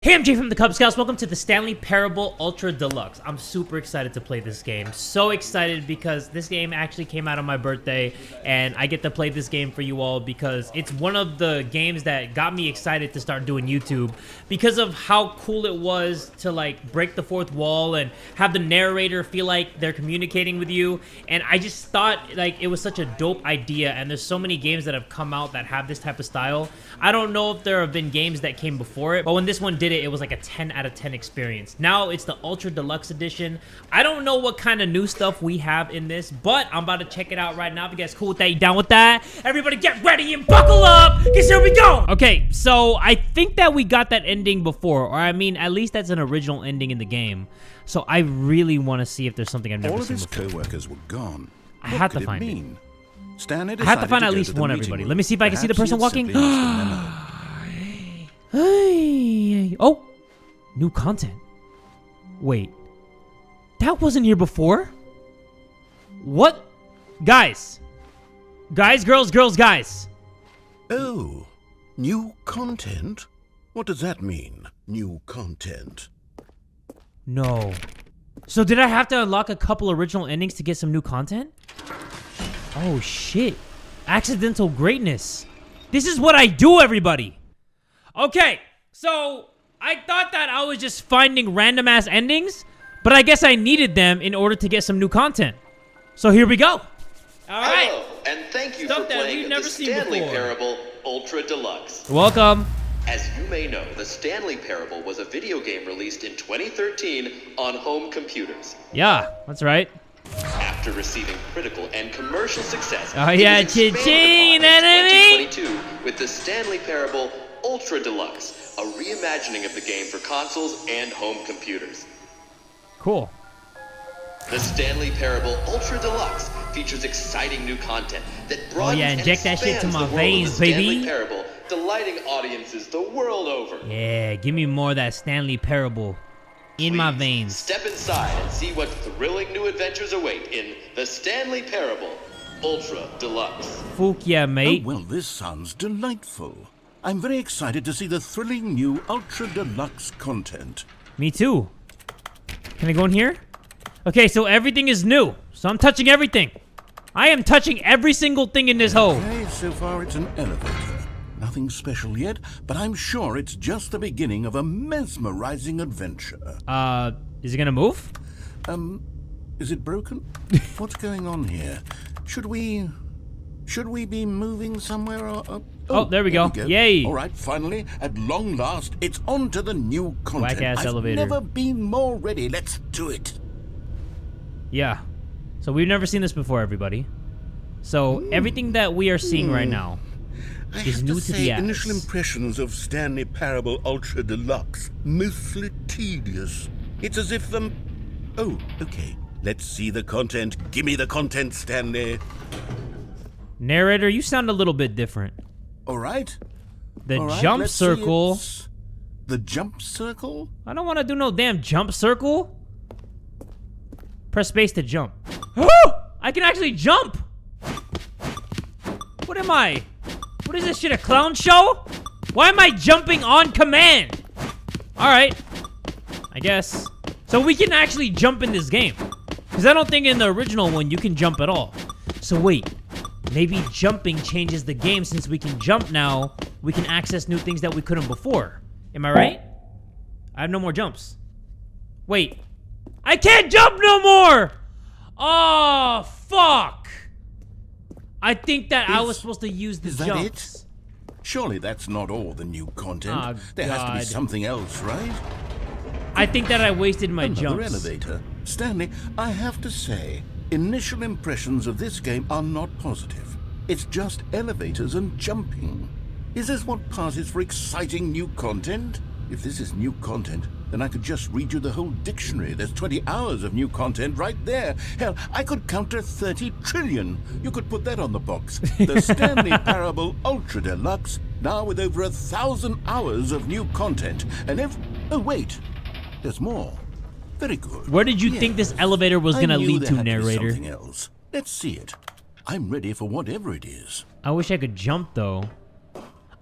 Hey, I'm Jay from the Kubz Scouts. Welcome to the Stanley Parable Ultra Deluxe. I'm super excited to play this game. So excited because this game actually came out on my birthday, and I get to play this game for you all because it's one of the games that got me excited to start doing YouTube because of how cool it was to like break the fourth wall and have the narrator feel like they're communicating with you. And I just thought like it was such a dope idea, and there's so many games that have come out that have this type of style. I don't know if there have been games that came before it, but when this one did it was like a 10 out of 10 experience. Now it's the Ultra Deluxe edition. I don't know what kind of new stuff we have in this, but I'm about to check it out right now. If you guys cool with that, you down with that? Everybody get ready and buckle up, because here we go! Okay, so I think that we got that ending before, or I mean, at least that's an original ending in the game. So I really want to see if there's something I've never seen before. All of his co-workers were gone. I have to find it. Stanley I have to find at least one, everybody. Let me see if I can see the person walking. Hey. Oh, new content. Wait, that wasn't here before? What? Guys, girls, guys. Oh, new content? What does that mean, new content? No. So did I have to unlock a couple original endings to get some new content? Oh shit. Accidental greatness. This is what I do, everybody. Okay, so I thought that I was just finding random ass endings, but I guess I needed them in order to get some new content. So here we go. All right. Hello, and thank you for playing the Stanley Parable Ultra Deluxe. Welcome. As you may know, the Stanley Parable was a video game released in 2013 on home computers. Yeah, that's right. After receiving critical and commercial success, oh yeah, cha-ching, enemy! 2022 with the Stanley Parable Ultra Deluxe, a reimagining of the game for consoles and home computers. Cool. The Stanley Parable Ultra Deluxe features exciting new content that broadens inject that shit to my the world veins, of the Stanley baby. Parable, delighting audiences the world over. Yeah, give me more of that Stanley Parable in my veins. Step inside and see what thrilling new adventures await in the Stanley Parable Ultra Deluxe. Fuck yeah, mate. Oh, well, this sounds delightful. I'm very excited to see the thrilling new Ultra Deluxe content. Me too. Can I go in here? Okay, so everything is new. So I'm touching everything. I am touching every single thing in this hole. Okay, so far it's an elevator. Nothing special yet, but I'm sure it's just the beginning of a mesmerizing adventure. Is it gonna move? Is it broken? What's going on here? Should we be moving somewhere or... Oh, there we go. Yay. All right, finally, at long last, it's on to the new content. Whack-ass elevator. I've never been more ready. Let's do it. Yeah. So we've never seen this before, everybody. So everything that we are seeing right now is new to the ass. Initial impressions of Stanley Parable Ultra Deluxe, mostly tedious. It's as if them... Oh, okay. Let's see the content. Give me the content, Stanley. Narrator, you sound a little bit different. All right. The jump circle. The jump circle? I don't want to do no damn jump circle. Press space to jump. I can actually jump. What am I? What is this shit, a clown show? Why am I jumping on command? All right. I guess. So we can actually jump in this game. Because I don't think in the original one you can jump at all. So wait. Maybe jumping changes the game. Since we can jump now, we can access new things that we couldn't before. Am I right? I have no more jumps. Wait. I can't jump no more! Oh, fuck! I think that I was supposed to use the jumps. Is that it? Surely that's not all the new content. Oh, there has to be God. something else, right? I think that I wasted my Another jumps. elevator. Stanley, I have to say, initial impressions of this game are not positive. It's just elevators and jumping. Is this what passes for exciting new content? If this is new content, then I could just read you the whole dictionary. There's 20 hours of new content right there. Hell, I could count to 30 trillion. You could put that on the box. The Stanley Parable Ultra Deluxe, now with over 1,000 hours of new content. And oh wait, there's more. Very good. Where did you think this elevator was gonna lead to, there had be narrator? something else. Let's see it. I'm ready for whatever it is. I wish I could jump though.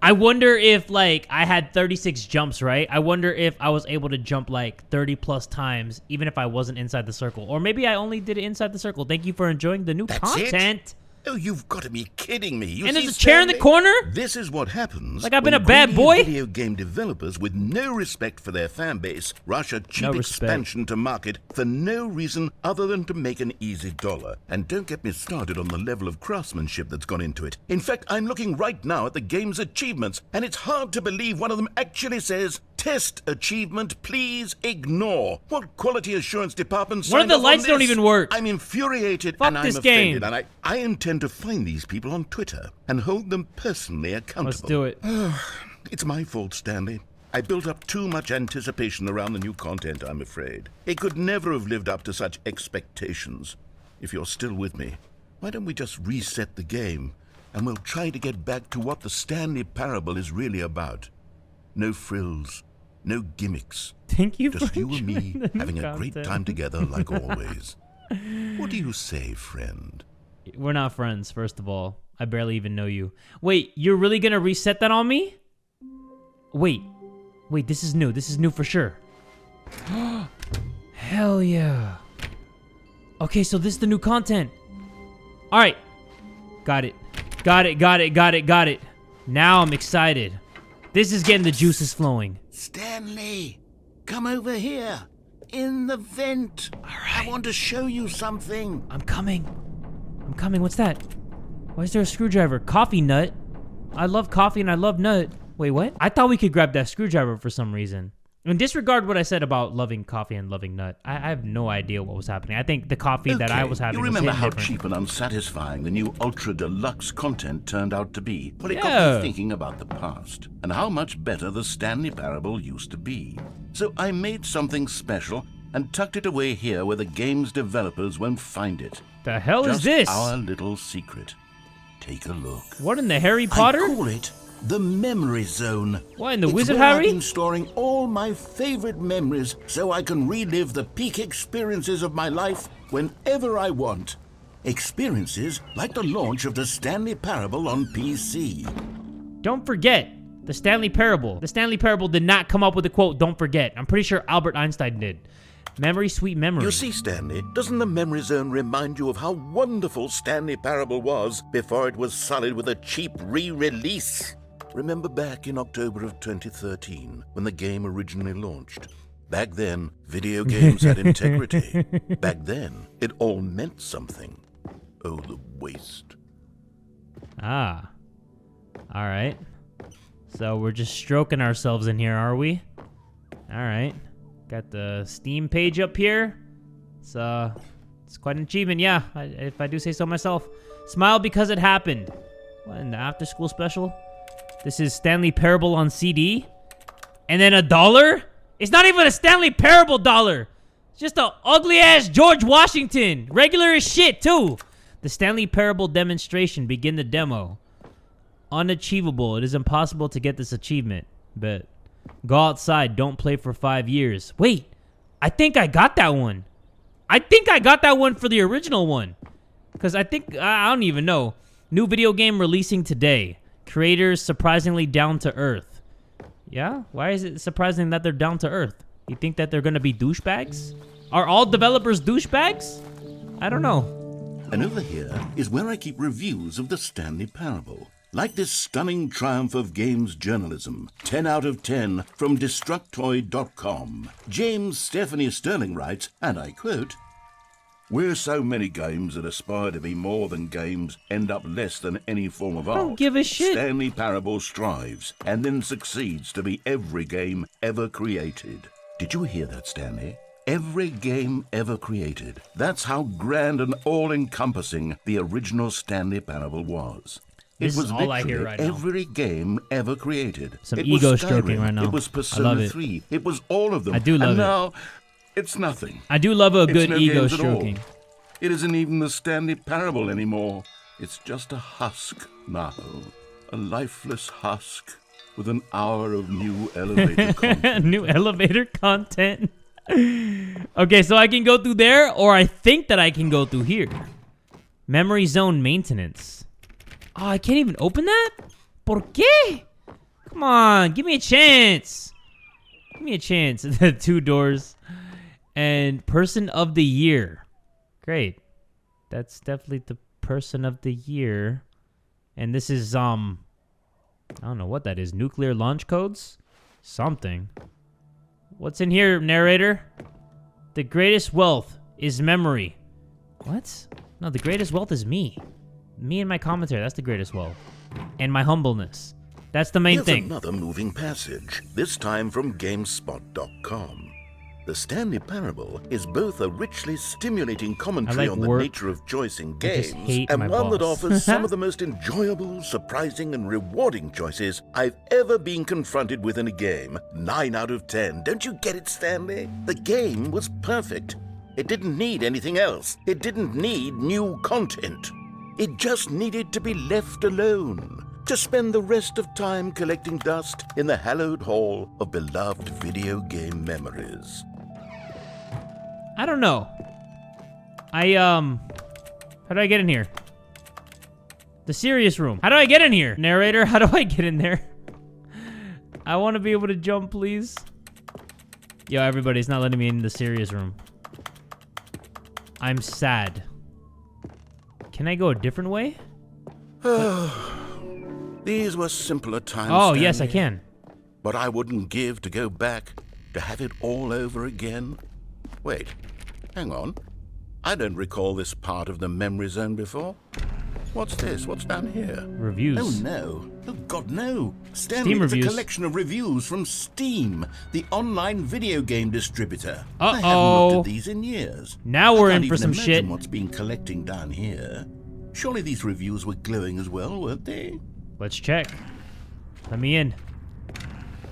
I wonder if, like, I had 36 jumps, right? I wonder if I was able to jump, like, 30 plus times, even if I wasn't inside the circle. Or maybe I only did it inside the circle. Thank you for enjoying the new content. Oh, you've got to be kidding me. And there's a chair in the corner? This is what happens. Like I've been a when bad boy? video game developers with no respect for their fan base rush a cheap expansion to market for no reason other than to make an easy dollar. And don't get me started on the level of craftsmanship that's gone into it. In fact, I'm looking right now at the game's achievements, and it's hard to believe one of them actually says, "Test achievement, please ignore." What quality assurance department One of signed the off on lights don't this? even work. I'm infuriated Fuck and I'm this offended, game. and I intend to find these people on Twitter and hold them personally accountable. Let's do it. It's my fault, Stanley. I built up too much anticipation around the new content, I'm afraid. It could never have lived up to such expectations. If you're still with me, why don't we just reset the game, and we'll try to get back to what the Stanley Parable is really about. No frills, no gimmicks. Thank you Just for you and me enjoying the new having a great content. time together like always. What do you say, friend? We're not friends, first of all. I barely even know you. Wait, you're really gonna reset that on me? Wait, this is new. This is new for sure. Hell yeah. Okay, so this is the new content. All right. Got it. Got it. Now I'm excited. This is getting the juices flowing. Stanley, come over here. In the vent. All right. I want to show you something. I'm coming. What's that? Why is there a screwdriver? Coffee nut? I love coffee and I love nut. Wait, what? I thought we could grab that screwdriver for some reason. And disregard what I said about loving coffee and loving nut. I have no idea what was happening. I think the coffee that I was having you was remember hitting how different. cheap and unsatisfying the new Ultra Deluxe content turned out to be? Well, it got Yeah. me thinking about the past and how much better the Stanley Parable used to be. So I made something special and tucked it away here where the game's developers won't find it. The hell Just is this? our little secret. Take a look. What in the Harry Potter? I call it the Memory Zone. What, in the It's Wizard where Harry? I've been storing all my favorite memories so I can relive the peak experiences of my life whenever I want. Experiences like the launch of the Stanley Parable on PC. Don't forget, the Stanley Parable. The Stanley Parable did not come up with the quote, "Don't forget." I'm pretty sure Albert Einstein did. Memory, sweet memory. You see, Stanley, doesn't the Memory Zone remind you of how wonderful Stanley Parable was before it was sullied with a cheap re-release? Remember back in October of 2013, when the game originally launched? Back then, video games had integrity. Back then, it all meant something. Oh, the waste. Ah. All right. So we're just stroking ourselves in here, are we? All right. Got the Steam page up here. It's quite an achievement, yeah, if I do say so myself. Smile because it happened. What, in the after school special? This is Stanley Parable on CD. And then $1? It's not even a Stanley Parable dollar. It's just a ugly ass George Washington. Regular as shit, too. The Stanley Parable demonstration. Begin the demo. Unachievable. It is impossible to get this achievement. But go outside. Don't play for 5 years. Wait. I think I got that one. I think I got that one for the original one. Because I don't even know. New video game releasing today. Creators surprisingly down to earth. Yeah? Why is it surprising that they're down to earth? You think that they're going to be douchebags? Are all developers douchebags? I don't know. And over here is where I keep reviews of the Stanley Parable. Like this stunning triumph of games journalism, 10 out of 10 from Destructoid.com. James Stephanie Sterling writes, and I quote, "Where so many games that aspire to be more than games end up less than any form of art, Don't give a shit. Stanley Parable strives and then succeeds to be every game ever created." Did you hear that, Stanley? Every game ever created. That's how grand and all-encompassing the original Stanley Parable was. This It was is all I hear literally right now. every game ever created. Some It was ego stroking Skyrim. right now. It was I love Persona it. 3. It was all of them. I do love and it. now, it's nothing. I do love a It's good no ego games at all. stroking. It isn't even the Stanley Parable anymore. It's just a husk now. A lifeless husk with an hour of new elevator content. New elevator content. Okay, so I can go through there, or I think that I can go through here. Memory zone maintenance. Oh, I can't even open that? ¿Por qué? Come on, give me a chance. Give me a chance. 2 doors. And person of the year. Great. That's definitely the person of the year. And this is, I don't know what that is. Nuclear launch codes? Something. What's in here, narrator? The greatest wealth is memory. What? No, the greatest wealth is me. Me and my commentary, that's the greatest wealth. And my humbleness. That's the main thing. Here's another moving passage, this time from GameSpot.com. The Stanley Parable is both a richly stimulating commentary on the nature of choice in games and one that offers some of the most enjoyable, surprising, and rewarding choices I've ever been confronted with in a game. 9 out of 10. Don't you get it, Stanley? The game was perfect. It didn't need anything else. It didn't need new content. It just needed to be left alone, to spend the rest of time collecting dust in the hallowed hall of beloved video game memories. I don't know. How do I get in here? The serious room. How do I get in here? Narrator, how do I get in there? I want to be able to jump, please. Yo, everybody, it's not letting me in the serious room. I'm sad. Can I go a different way? These were simpler times, Oh, Stanley. yes, I can. But I wouldn't give to go back, to have it all over again. Wait, hang on. I don't recall this part of the memory zone before. What's this? What's down here? Reviews. Oh, no. Oh, God, no. Stanley, Steam it's reviews. a collection of reviews from Steam, the online video game distributor. Uh-oh. I haven't looked at these in years. Now we're I can't in for even some imagine shit. What's been collecting down here? Surely these reviews were glowing as well, weren't they? Let's check. Let me in.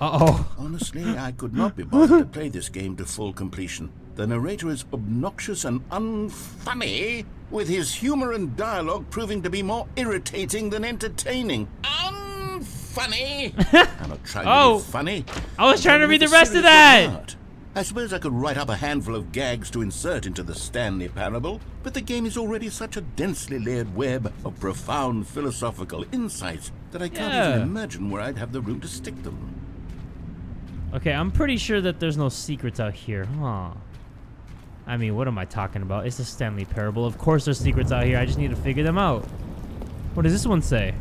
Uh-oh. Honestly, I could not be bothered to play this game to full completion. The narrator is obnoxious and unfunny, with his humor and dialogue proving to be more irritating than entertaining. Unfunny! I'm not trying to be funny. I was trying to read the With rest a of serious that. heart. I suppose I could write up a handful of gags to insert into the Stanley Parable, but the game is already such a densely layered web of profound philosophical insights that I can't even imagine where I'd have the room to stick them. Okay, I'm pretty sure that there's no secrets out here, huh? I mean, what am I talking about? It's the Stanley Parable. Of course there's secrets out here. I just need to figure them out. What does this one say?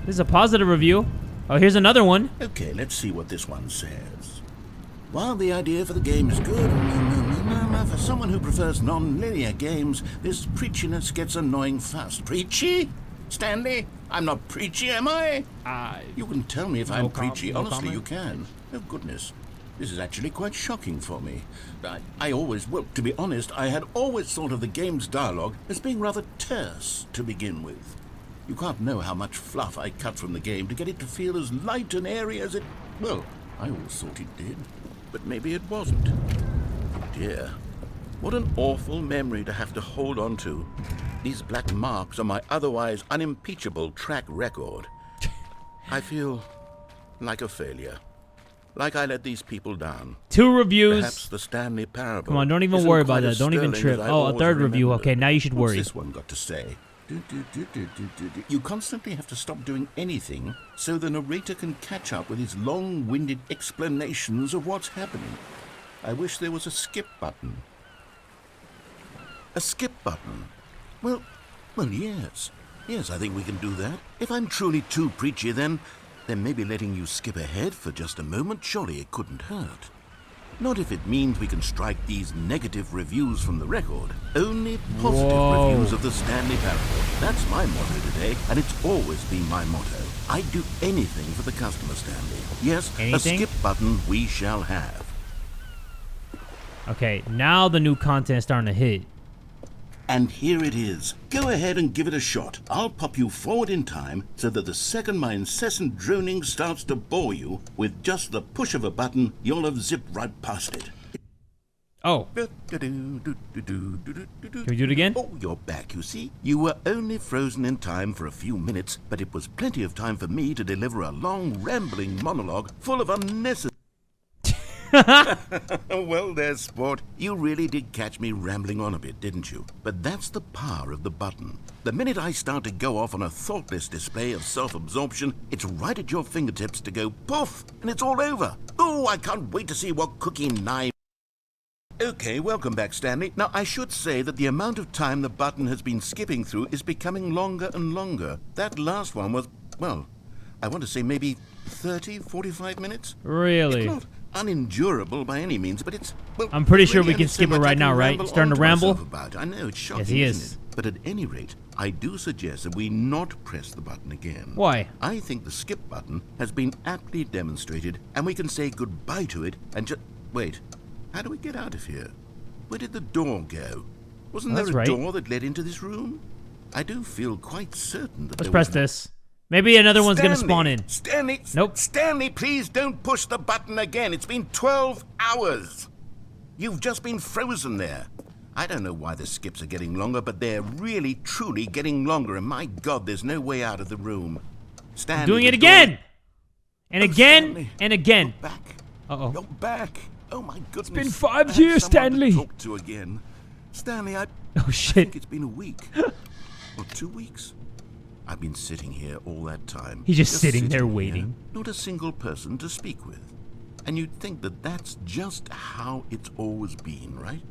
This is a positive review. Oh, here's another one. Okay, let's see what this one says. While the idea for the game is good, for someone who prefers non-linear games, this preachiness gets annoying fast. Preachy? Stanley? I'm not preachy, am I? You can tell me if I'm preachy. Honestly, you can. Oh, goodness. This is actually quite shocking for me. Well, to be honest, I had always thought of the game's dialogue as being rather terse to begin with. You can't know how much fluff I cut from the game to get it to feel as light and airy as it... Well, I always thought it did, but maybe it wasn't. Dear, what an awful memory to have to hold on to. These black marks are my otherwise unimpeachable track record. I feel like a failure. Like I let these people down. 2 reviews. Perhaps the Stanley Parable. Come on, don't even isn't worry about quite that. as Don't even sterling trip. as I Oh, a always third review. remembered. Okay, now you should worry. What's this one got to say? You constantly have to stop doing anything so the narrator can catch up with his long-winded explanations of what's happening. I wish there was a skip button. A skip button? Well, yes. Yes, I think we can do that. If I'm truly too preachy, then maybe letting you skip ahead for just a moment, surely it couldn't hurt. Not if it means we can strike these negative reviews from the record. Only positive reviews of the Stanley Parable. That's my motto today, and it's always been my motto. I'd do anything for the customer, Stanley. Yes, anything? A skip button we shall have. Okay, now the new content is starting to hit. And here it is. Go ahead and give it a shot. I'll pop you forward in time so that the second my incessant droning starts to bore you, with just the push of a button, you'll have zipped right past it. Oh. Can we do it again? Oh, you're back, you see. You were only frozen in time for a few minutes, but it was plenty of time for me to deliver a long, rambling monologue full of unnecessary... Well there, sport. You really did catch me rambling on a bit, didn't you? But that's the power of the button. The minute I start to go off on a thoughtless display of self-absorption, it's right at your fingertips to go poof, and it's all over. Oh, I can't wait to see what cooking knife... Okay, welcome back, Stanley. Now, I should say that the amount of time the button has been skipping through is becoming longer and longer. That last one was, well, I want to say maybe 30, 45 minutes? Really? It's not unendurable by any means, but it's, well... I'm pretty sure really we can only so skip it much I right can now, right? ramble Starting on to ramble? myself about. I know, it's shocking, Yes, he isn't is. it? But at any rate, I do suggest that we not press the button again. Why? I think the skip button has been aptly demonstrated, and we can say goodbye to it and just... Wait, how do we get out of here? Where did the door go? Wasn't there a door that led into this room? I do feel quite certain that Let's press this. Maybe another one's gonna spawn in. Stanley! Nope. Stanley, please don't push the button again. It's been 12 hours. You've just been frozen there. I don't know why the skips are getting longer, but they're really, truly getting longer. And my God, there's no way out of the room. Stanley, Doing it the again! door- And Oh, again, Stanley, and again. You're back. Uh-oh. You're back. Oh my goodness. It's been 5 years, Stanley. To talk to again. Stanley, I Oh, think shit. it's been a week. Or 2 weeks. I've been sitting here all that time. He's just sitting there here, waiting. Not a single person to speak with. And you'd think that that's just how it's always been, right?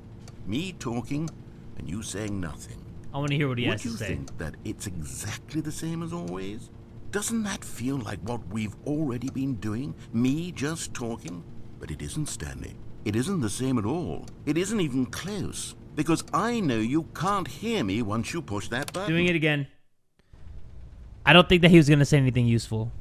Me talking and you saying nothing. I want to hear what he has Would to you say. think that it's exactly the same as always? Doesn't that feel like what we've already been doing? Me just talking? But it isn't, Stanley. It isn't the same at all. It isn't even close. Because I know you can't hear me once you push that button. Doing it again. I don't think that he was going to say anything useful.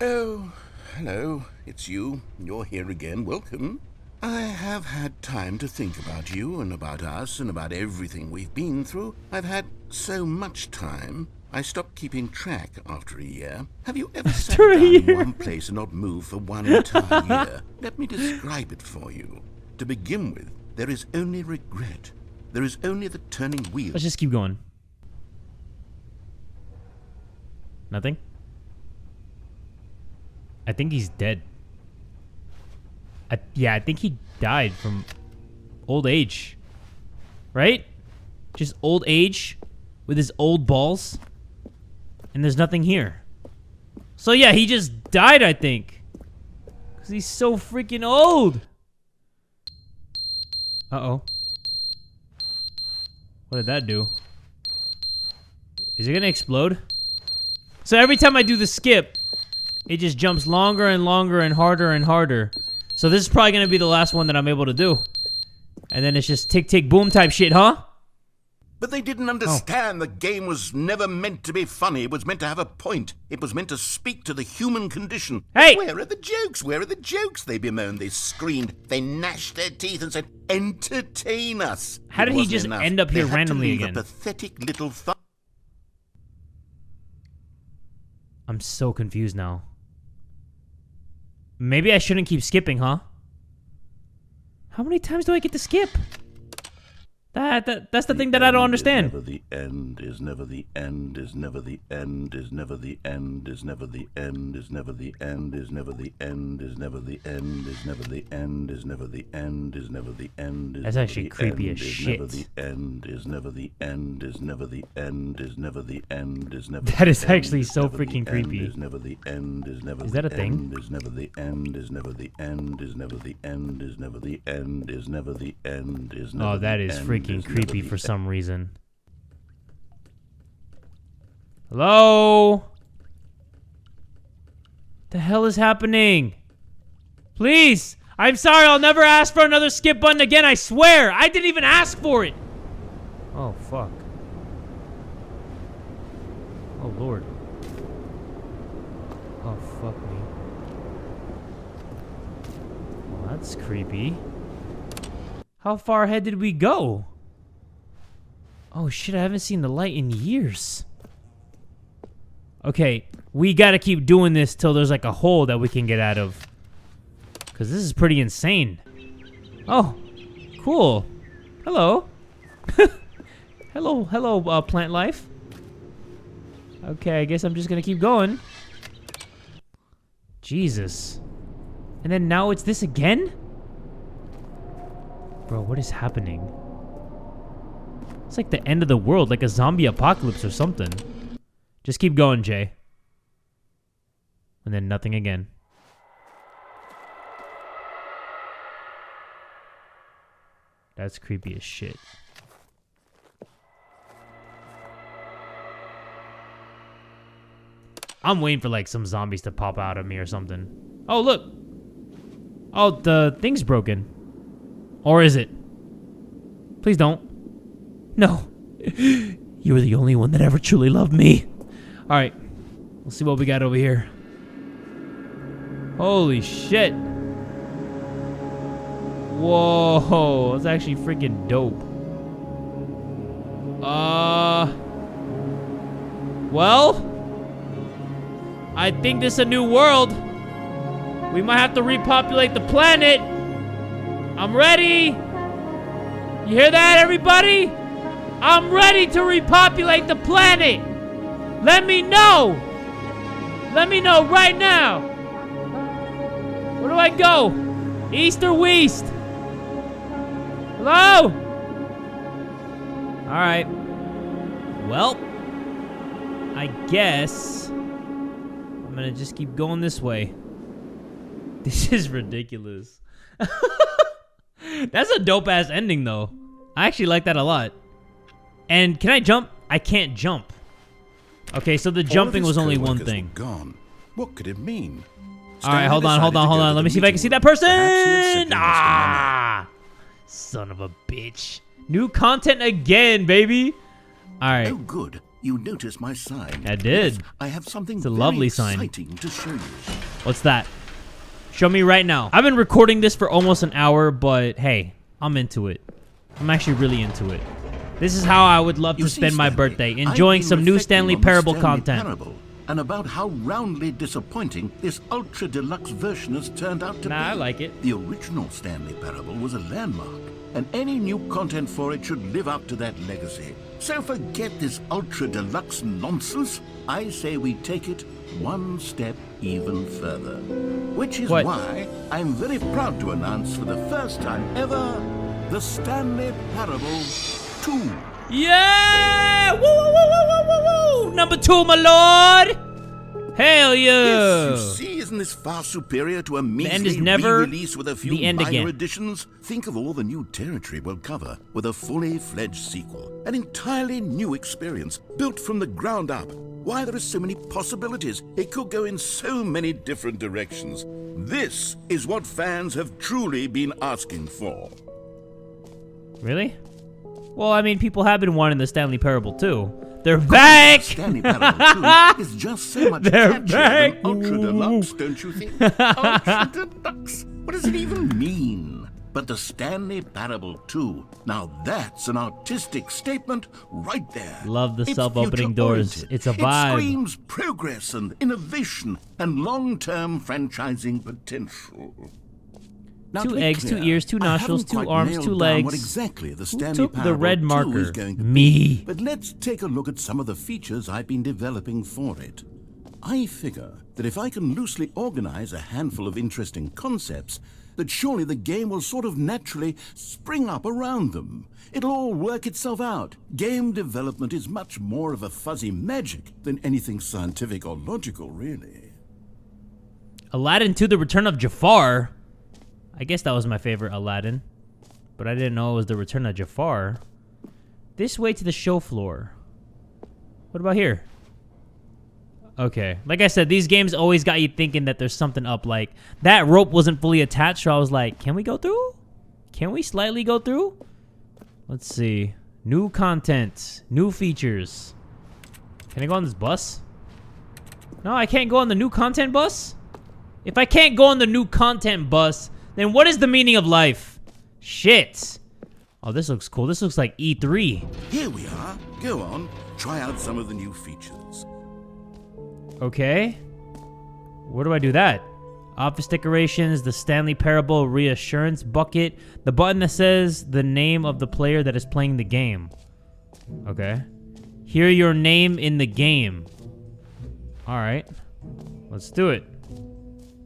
Oh, hello. It's you. You're here again. Welcome. I have had time to think about you and about us and about everything we've been through. I've had so much time. I stopped keeping track after a year. Have you ever sat After a down in year? one place and not moved for one entire year? Let me describe it for you. To begin with, there is only regret. There is only the turning wheel. Let's just keep going. Nothing? I think he's dead. Yeah, I think he died from old age. Right? Just old age with his old balls. And there's nothing here. So yeah, he just died, I think. Because he's so freaking old. Uh-oh. What did that do? Is it gonna explode? So every time I do the skip, it just jumps longer and longer and harder and harder. So this is probably gonna be the last one that I'm able to do. And then it's just tick, tick, boom type shit, huh? But they didn't understand the game was never meant to be funny. It was meant to have a point. It was meant to speak to the human condition. Hey! Where are the jokes? Where are the jokes? They bemoaned, they screamed, they gnashed their teeth and said, entertain us. How It did he wasn't just enough. end up They here had to randomly leave again? A pathetic little I'm so confused now. Maybe I shouldn't keep skipping, huh? How many times do I get to skip? That's the thing that I don't understand. Never the end is never the end is never the end is never the end is never the end is never the end is never the end is never the end is never the end is never the end is never the end. That's actually creepy as shit. Never the end is never the end is never the end is never the end is never. That is actually so freaking creepy. Is never the end is never. Is that a thing? Is never the end is never the end is never the end is never the end is never the end is never. Oh, that is freaking is never creepy the for some reason. Hello? The hell is happening? Please! I'm sorry, I'll never ask for another skip button again, I swear! I didn't even ask for it! Oh, fuck. Oh, Lord. Oh, fuck me. Well, that's creepy. How far ahead did we go? Oh shit, I haven't seen the light in years. Okay, we gotta keep doing this till there's like a hole that we can get out of. Cause this is pretty insane. Oh, cool. Hello. hello, plant life. Okay, I guess I'm just gonna keep going. Jesus. And then now it's this again? Bro, what is happening? It's like the end of the world, like a zombie apocalypse or something. Just keep going, Jay. And then nothing again. That's creepy as shit. I'm waiting for like some zombies to pop out of me or something. Oh, look. Oh, the thing's broken. Or is it? Please don't. No. You were the only one that ever truly loved me. Alright. We'll see what we got over here. Holy shit. Whoa. That's actually freaking dope. Well, I think this is a new world. We might have to repopulate the planet. I'm ready. You hear that, everybody? I'm ready to repopulate the planet. Let me know. Let me know right now. Where do I go? East or west? Hello? Alright. Well, I guess I'm gonna just keep going this way. This is ridiculous. That's a dope-ass ending, though. I actually like that a lot. And can I jump? I can't jump. Okay, so the jumping was only one thing. Gone. What could it mean? Alright, hold on. Let me see if I can see that person. Ah! Son of a bitch. New content again, baby. Alright. Oh, good. You noticed my sign. I did. Yes, I have something It's a lovely sign. exciting to show you. What's that? Show me right now. I've been recording this for almost an hour, but hey, I'm into it. I'm actually really into it. This is how I would love to spend my birthday, enjoying some new Stanley Parable content. And about how roundly disappointing this Ultra Deluxe version has turned out to be. I like it. The original Stanley Parable was a landmark, and any new content for it should live up to that legacy. So forget this Ultra Deluxe nonsense. I say we take it one step even further. Which is why I'm very proud to announce for the first time ever, the Stanley Parable 2. Yeah! Woo, woo, woo, woo, woo, woo! Number 2, my lord! Hell yeah! Yes, you see, isn't this far superior to a end is measly never re-release with a few the end minor again. additions? Think of all the new territory we'll cover with a fully fledged sequel. An entirely new experience, built from the ground up. Why, there are so many possibilities. It could go in so many different directions. This is what fans have truly been asking for. Really? Well, I mean, people have been wanting the Stanley Parable too. They're back! Stanley Parable 2 is just so much catchier than Ultra Deluxe, don't you think? Ultra Deluxe? What does it even mean? But the Stanley Parable 2, now that's an artistic statement right there. Love the It's self-opening doors. future-oriented. It's a vibe. It screams progress and innovation and long-term franchising potential. Now, 2 to be eggs, clear, 2 ears, 2 I nostrils, haven't 2 quite arms, nailed 2 down legs. what exactly the Who Stanley took the Parable red 2 marker? is going to Me. be. But let's take a look at some of the features I've been developing for it. I figure that if I can loosely organize a handful of interesting concepts, that surely the game will sort of naturally spring up around them. It'll all work itself out. Game development is much more of a fuzzy magic than anything scientific or logical, really. Aladdin 2, The Return of Jafar. I guess that was my favorite Aladdin. But I didn't know it was The Return of Jafar. This way to the show floor. What about here? Okay. Like I said, these games always got you thinking that there's something up. Like, that rope wasn't fully attached, so I was like, can we go through? Can we slightly go through? Let's see. New content. New features. Can I go on this bus? No, I can't go on the new content bus? If I can't go on the new content bus, then what is the meaning of life? Shit. Oh, this looks cool. This looks like E3. Here we are. Go on. Try out some of the new features. Okay. Where do I do that? Office decorations, the Stanley Parable reassurance bucket, the button that says the name of the player that is playing the game. Okay. Hear your name in the game. Alright. Let's do it.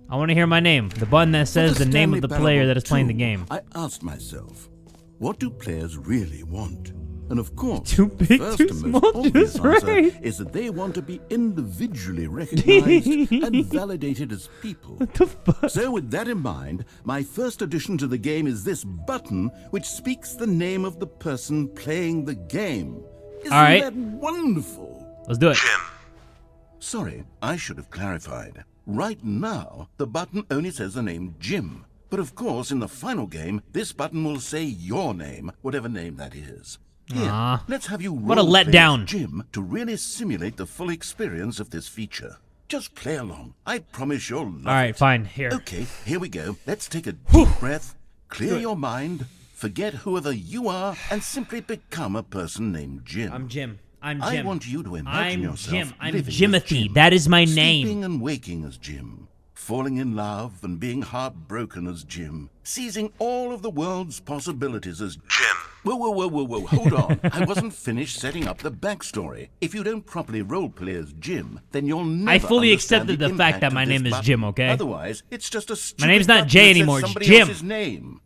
I want to hear my name. The button that says the name of the player that is playing the game. I asked myself, what do players really want? And of course, Too big, the first too and small, most obvious just answer right. is that they want to be individually recognized and validated as people. What the fuck? So with that in mind, my first addition to the game is this button which speaks the name of the person playing the game. Isn't All right. that wonderful? Let's do it. Sorry, I should have clarified. Right now, the button only says the name Jim. But of course, in the final game, this button will say your name, whatever name that is. Here, Aw. let's have you What a role-play letdown. as Jim to really simulate the full experience of this feature. Just play along. I promise you'll love it. All right, fine. Here. Okay, here we go. Let's take a deep breath, clear your mind, forget whoever you are, and simply become a person named Jim. I'm Jim. I'm I Jim. want you to imagine I'm yourself Jim. I'm living as Jimothy. Jim, That is my sleeping name. and waking as Jim, falling in love and being heartbroken as Jim, seizing all of the world's possibilities as Jim. Whoa, hold on. I wasn't finished setting up the backstory. If you don't properly roleplay as Jim, then you'll never I fully understand accepted the fact impact that of my this name is button. Jim, okay? Otherwise, it's just a stupid name's not button Jay that says anymore, it's somebody Jim. else's name.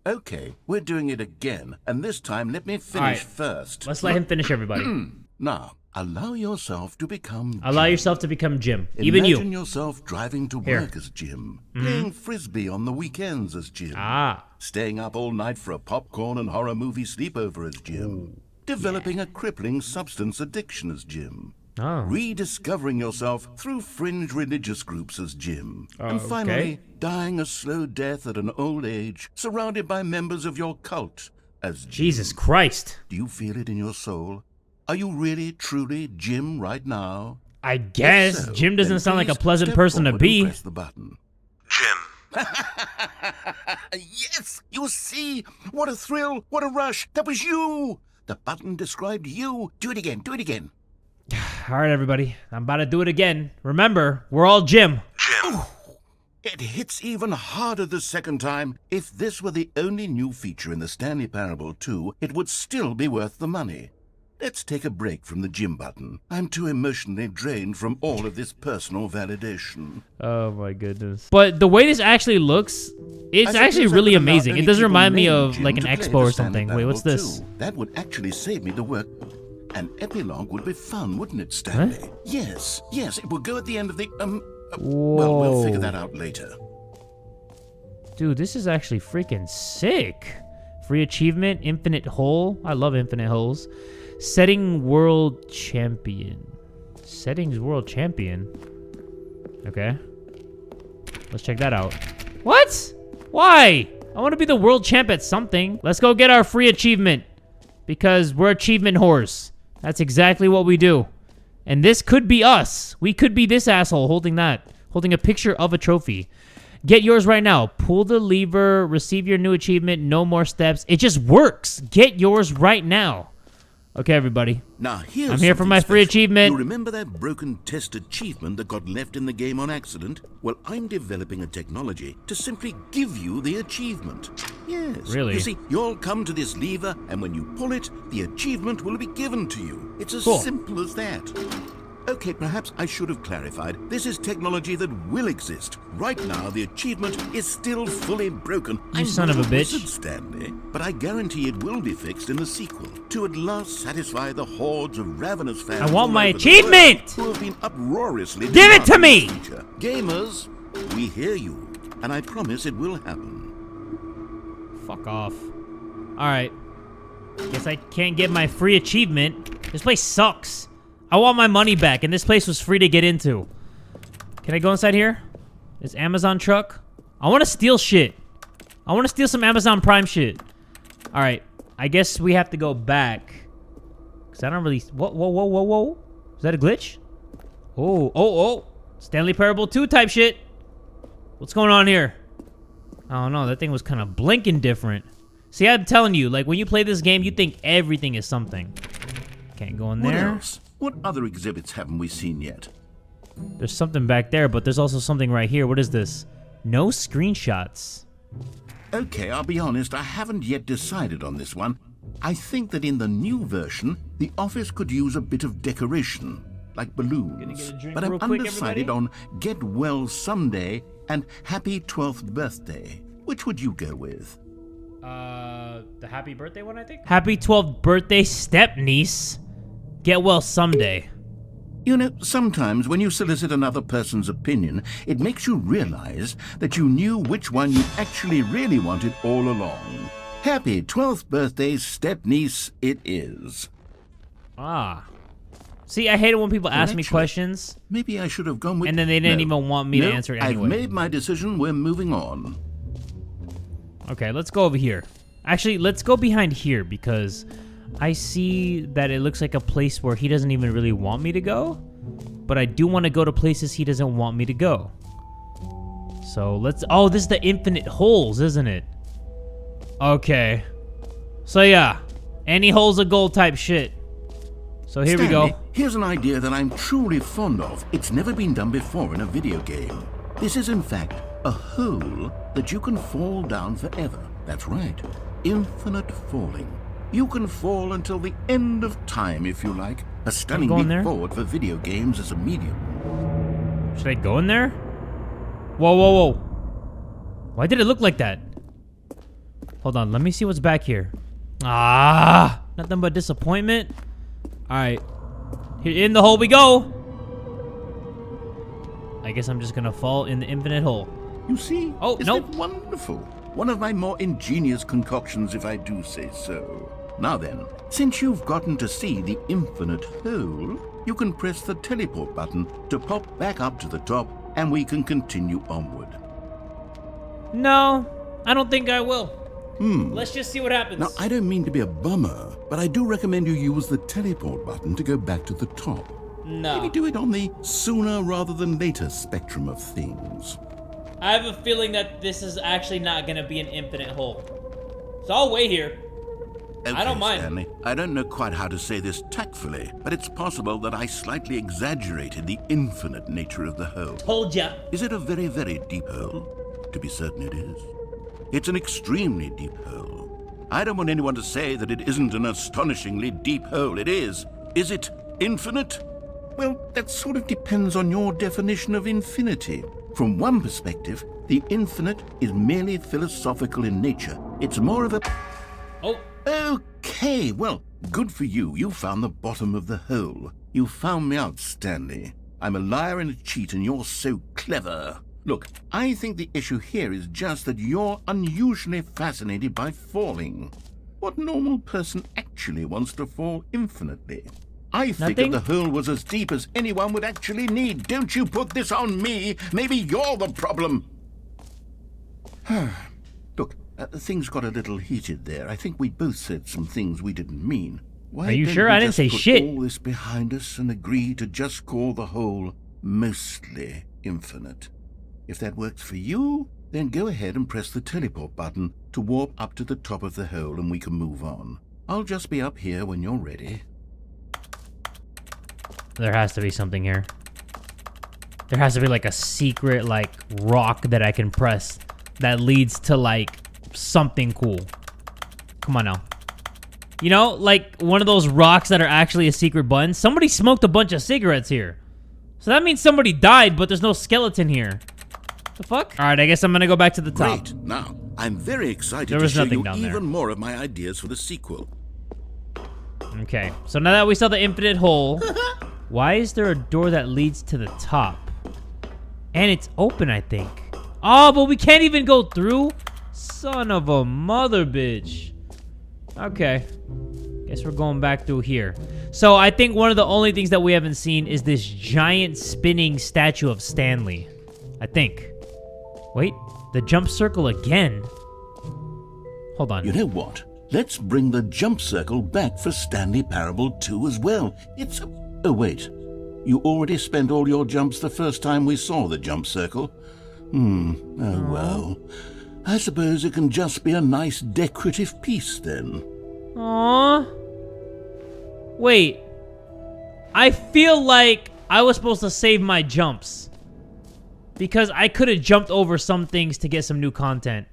Okay, we're doing it again, and this time let me finish All right. first. Let's let him finish, everybody. Now, allow yourself to become Allow Jim. yourself to become Jim. Even Imagine you. yourself driving to Here. work as Jim, playing frisbee on the weekends as Jim, staying up all night for a popcorn and horror movie sleepover as Jim, developing a crippling substance addiction as Jim, rediscovering yourself through fringe religious groups as Jim, and finally dying a slow death at an old age, surrounded by members of your cult as Jim. Jesus Christ. Do you feel it in your soul? Are you really, truly Jim right now? I guess. If so, Jim doesn't then sound like a please pleasant step person to forward and be. press the button. Jim. Yes, you see? What a thrill, what a rush. That was you. The button described you. Do it again, do it again. All right, everybody. I'm about to do it again. Remember, we're all Jim. It hits even harder the second time. If this were the only new feature in the Stanley Parable 2, it would still be worth the money. Let's take a break from the Jim button. I'm too emotionally drained from all of this personal validation. Oh my goodness. But the way this actually looks, it's I actually suppose I really could allow amazing. It any does people remind me named of Jim like an to play expo the or Stanley something. Wait, what's Parable this? 2. That would actually save me the work. An epilogue would be fun, wouldn't it, Stanley? Huh? Yes, it would go at the end of the, well, we'll figure Whoa. that out later. Dude, this is actually freaking sick. Free achievement, infinite hole. I love infinite holes. Setting world champion. Settings world champion. Okay. Let's check that out. What? Why? I want to be the world champ at something. Let's go get our free achievement. Because we're achievement whores. That's exactly what we do. And this could be us. We could be this asshole holding that. Holding a picture of a trophy. Get yours right now. Pull the lever. Receive your new achievement. No more steps. It just works. Get yours right now. Okay, everybody. Now, here's I'm here for something my free special. achievement. You remember that broken test achievement that got left in the game on accident? Well, I'm developing a technology to simply give you the achievement. Yes. Really? You see, you'll come to this lever, and when you pull it, the achievement will be given to you. It's as Cool. simple as that. Okay, perhaps I should have clarified. This is technology that will exist. Right now, the achievement is still fully broken. You son of a bitch. Wizard, Stanley, but I guarantee it will be fixed in the sequel to at last satisfy the hordes of ravenous fans. I want all my over the achievement! world who have been uproariously Give it to demanding me! this feature. Gamers, we hear you, and I promise it will happen. Fuck off. Alright. Guess I can't get my free achievement. This place sucks. I want my money back, and this place was free to get into. Can I go inside here? This Amazon truck? I want to steal shit. I want to steal some Amazon Prime shit. Alright. I guess we have to go back. Because I don't really... Whoa. Is that a glitch? Oh. Stanley Parable 2 type shit. What's going on here? I don't know. That thing was kind of blinking different. See, I'm telling you, like, when you play this game, you think everything is something. Can't go in What there. else? What other exhibits haven't we seen yet? There's something back there, but there's also something right here. What is this? No screenshots. Okay, I'll be honest, I haven't yet decided on this one. I think that in the new version, the office could use a bit of decoration, like balloons. Gonna get a drink But I'm real quick, undecided everybody? on get well someday and happy 12th birthday. Which would you go with? The happy birthday one, I think? Happy 12th birthday, step-niece. Get well someday. You know, sometimes when you solicit another person's opinion, it makes you realize that you knew which one you actually really wanted all along. Happy 12th birthday, step-niece it is. Ah. See, I hate it when people ask me actually, questions. Maybe I should have gone with... And then they didn't even want me to answer it anyway. I've made my decision. We're moving on. Okay, let's go over here. Actually, let's go behind here because I see that it looks like a place where he doesn't even really want me to go. But I do want to go to places he doesn't want me to go. So let's... Oh, this is the infinite holes, isn't it? Okay. So yeah, any holes of gold type shit. So here we go. Here's an idea that I'm truly fond of. It's never been done before in a video game. This is in fact a hole that you can fall down forever. That's right. Infinite falling. You can fall until the end of time if you like. A stunning leap forward for video games as a medium. Should I go in there? Whoa, whoa, whoa. Why did it look like that? Hold on, let me see what's back here. Ah, nothing but disappointment. All right, here in the hole we go. I guess I'm just gonna fall in the infinite hole. You see? Oh, Isn't nope. it wonderful? One of my more ingenious concoctions, if I do say so. Now then, since you've gotten to see the infinite hole, you can press the teleport button to pop back up to the top, and we can continue onward. No, I don't think I will. Let's just see what happens. Now, I don't mean to be a bummer, but I do recommend you use the teleport button to go back to the top. No. Maybe do it on the sooner rather than later spectrum of things. I have a feeling that this is actually not gonna be an infinite hole. So I'll wait here. Okay, I don't mind. Stanley, I don't know quite how to say this tactfully, but it's possible that I slightly exaggerated the infinite nature of the hole. Told ya. Is it a very, very deep hole? To be certain it is. It's an extremely deep hole. I don't want anyone to say that it isn't an astonishingly deep hole. It is. Is it infinite? Well, that sort of depends on your definition of infinity. From one perspective, the infinite is merely philosophical in nature. It's more of a... Oh. Okay, well, good for you. You found the bottom of the hole. You found me out, Stanley. I'm a liar and a cheat, and you're so clever. Look, I think the issue here is just that you're unusually fascinated by falling. What normal person actually wants to fall infinitely? I figured the hole was as deep as anyone would actually need. Don't you put this on me. Maybe you're the problem. Look, things got a little heated there. I think we both said some things we didn't mean. Why Are you don't sure? we I didn't just say put shit. all this behind us and agree to just call the hole mostly infinite? If that works for you, then go ahead and press the teleport button to warp up to the top of the hole and we can move on. I'll just be up here when you're ready. There has to be something here. There has to be like a secret like rock that I can press that leads to like something cool. Come on now. You know, like one of those rocks that are actually a secret button. Somebody smoked a bunch of cigarettes here. So that means somebody died, but there's no skeleton here. The fuck? All right, I guess I'm gonna go back to the top. Great. Now, I'm very excited There to was show nothing you down there. even more of my ideas for the sequel. Okay, so now that we saw the infinite hole, why is there a door that leads to the top? And it's open, I think. Oh, but we can't even go through? Son of a mother bitch. Okay. Guess we're going back through here. So I think one of the only things that we haven't seen is this giant spinning statue of Stanley. I think. Wait, the jump circle again? Hold on. You know what? Let's bring the jump circle back for Stanley Parable 2 as well. It's a... Oh, wait. You already spent all your jumps the first time we saw the jump circle? Oh, well. I suppose it can just be a nice decorative piece, then. Aww. Wait. I feel like I was supposed to save my jumps. Because I could have jumped over some things to get some new content.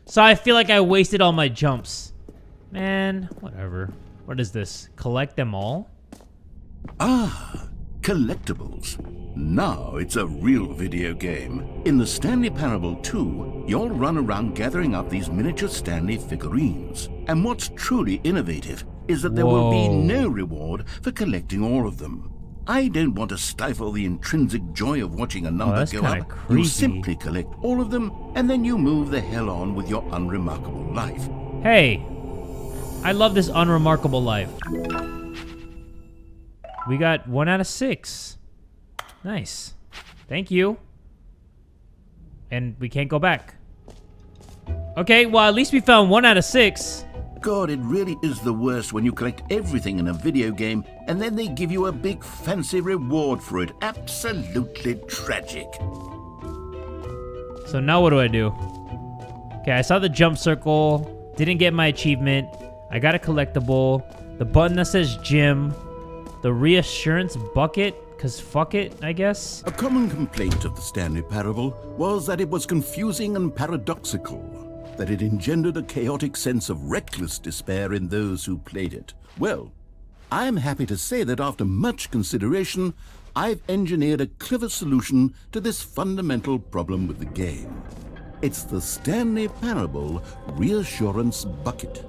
So I feel like I wasted all my jumps. Man, whatever. What is this? Collect them all? Ah, Collectibles. Now it's a real video game. In the Stanley Parable 2, you'll run around gathering up these miniature Stanley figurines. And what's truly innovative is that there will be no reward for collecting all of them. I don't want to stifle the intrinsic joy of watching a number go up. You simply collect all of them, and then you move the hell on with your unremarkable life. Hey, I love this unremarkable life. We got 1 out of 6. Nice. Thank you. And we can't go back. Okay, well, at least we found 1 out of 6. God, it really is the worst when you collect everything in a video game and then they give you a big fancy reward for it. Absolutely tragic. So now what do I do? Okay, I saw the jump circle. Didn't get my achievement. I got a collectible. The button that says gym. The reassurance bucket. Because fuck it, I guess. A common complaint of the Stanley Parable was that it was confusing and paradoxical, that it engendered a chaotic sense of reckless despair in those who played it. Well, I'm happy to say that after much consideration, I've engineered a clever solution to this fundamental problem with the game. It's the Stanley Parable Reassurance Bucket.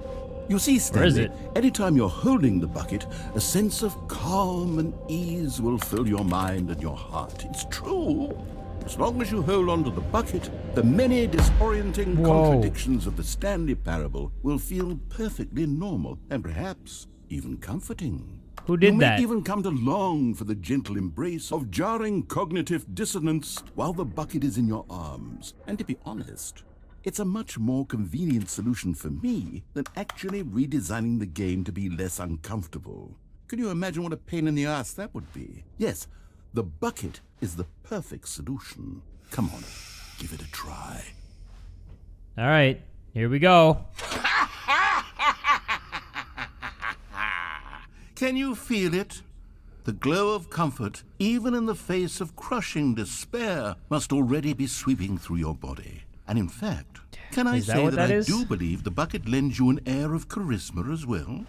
You see, Stanley, where is it? Anytime you're holding the bucket, a sense of calm and ease will fill your mind and your heart. It's true. As long as you hold on to the bucket, the many disorienting contradictions of the Stanley Parable will feel perfectly normal and perhaps even comforting. Who did that? You may even come to long for the gentle embrace of jarring cognitive dissonance while the bucket is in your arms. And to be honest, it's a much more convenient solution for me than actually redesigning the game to be less uncomfortable. Can you imagine what a pain in the ass that would be? Yes, the bucket is the perfect solution. Come on, give it a try. All right, here we go. Can you feel it? The glow of comfort, even in the face of crushing despair, must already be sweeping through your body. And in fact, can I say that I do believe the bucket lends you an air of charisma as well?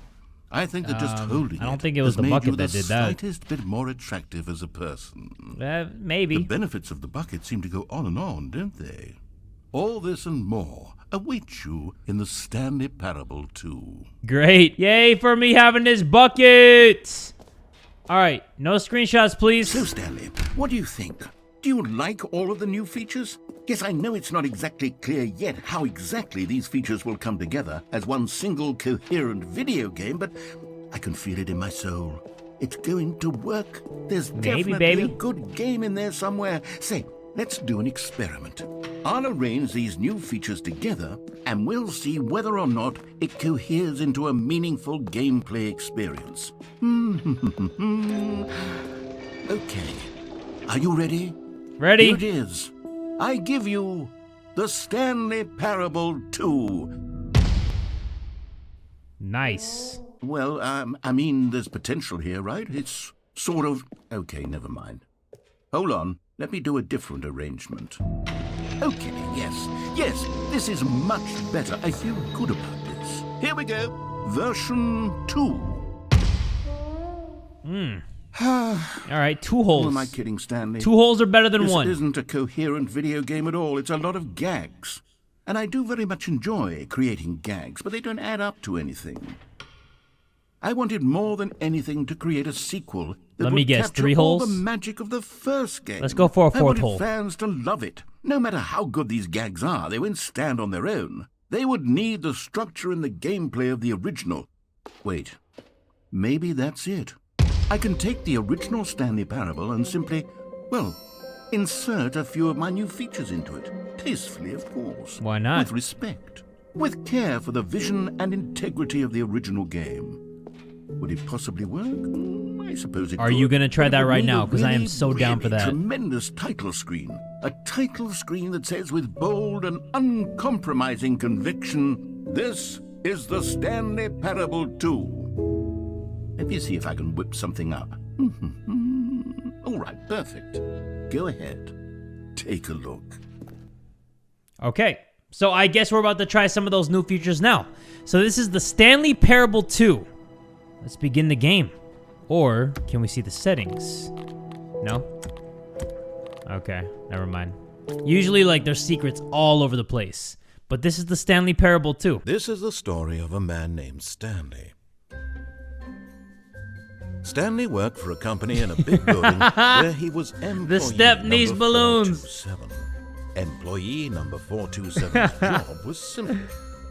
I think that just holding I don't think it was the bucket that did that. Slightest bit more attractive as a person. Maybe. The benefits of the bucket seem to go on and on, don't they? All this and more await you in the Stanley Parable 2. Great. Yay for me having this bucket. All right, no screenshots, please. So, Stanley, what do you think? Do you like all of the new features? Yes, I know it's not exactly clear yet how exactly these features will come together as one single coherent video game, but I can feel it in my soul. It's going to work. There's definitely a good game in there somewhere. Say, let's do an experiment. I'll arrange these new features together, and we'll see whether or not it coheres into a meaningful gameplay experience. Okay. Are you ready? Ready. Here it is. I give you the Stanley Parable 2. Nice. Well, I mean, there's potential here, right? It's sort of... Okay, never mind. Hold on. Let me do a different arrangement. Okay, yes, this is much better. I feel good about this. Here we go. Version 2. All right, 2 holes. Who am I kidding, Stanley? 2 holes are better than 1. This isn't a coherent video game at all. It's a lot of gags. And I do very much enjoy creating gags, but they don't add up to anything. I wanted more than anything to create a sequel that Let me would guess, capture 3 all holes? the magic of the first game. Let's go for a 4th hole. I wanted fans to love it. No matter how good these gags are, they won't stand on their own. They would need the structure and the gameplay of the original. Wait, maybe that's it. I can take the original Stanley Parable and simply, well, insert a few of my new features into it. Tastefully, of course. Why not? With respect. With care for the vision and integrity of the original game. Would it possibly work? I suppose it could. Are you going to try that right now? Because I am Really, so down for that. Tremendous title screen. A title screen that says with bold and uncompromising conviction, this is the Stanley Parable 2. Let me see if I can whip something up. All right, perfect. Go ahead. Take a look. Okay, so I guess we're about to try some of those new features now. So this is the Stanley Parable 2. Let's begin the game. Or can we see the settings? No? Okay, never mind. Usually, like, there's secrets all over the place. But this is the Stanley Parable, too. This is the story of a man named Stanley. Stanley worked for a company in a big building where he was employee The Stepney's number balloons. 427. Employee number 427's job was simple.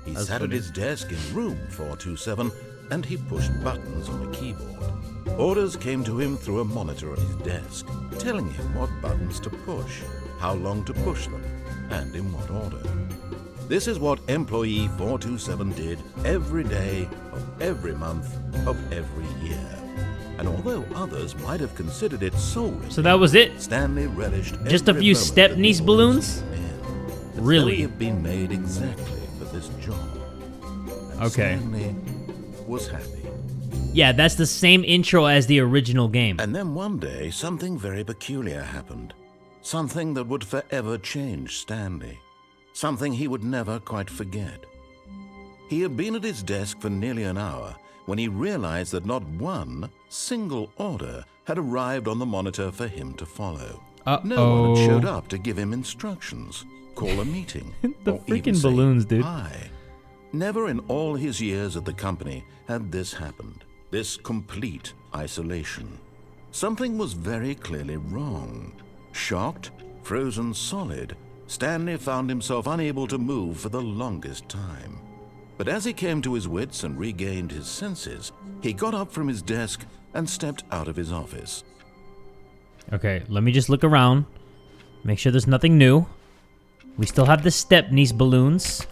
He That's sat funny. at his desk in room 427 and he pushed buttons on a keyboard. Orders came to him through a monitor on his desk, telling him what buttons to push, how long to push them, and in what order. This is what employee 427 did every day of every month of every year. And although others might have considered it soul-wrenching, So that was it? Stanley relished Just a every few moment Stepney's that he balloons? was in. But Really? Stanley had been made exactly for this job. And Okay. Stanley was happy. Yeah, that's the same intro as the original game. And then one day, something very peculiar happened. Something that would forever change Stanley. Something he would never quite forget. He had been at his desk for nearly an hour when he realized that not one single order had arrived on the monitor for him to follow. No one had showed up to give him instructions, call a meeting, The or even freaking say balloons, dude. hi. Never in all his years at the company had this happened. This complete isolation. Something was very clearly wrong. Shocked, frozen solid, Stanley found himself unable to move for the longest time. But as he came to his wits and regained his senses, he got up from his desk and stepped out of his office. Okay, let me just look around. Make sure there's nothing new. We still have the Stepney's balloons.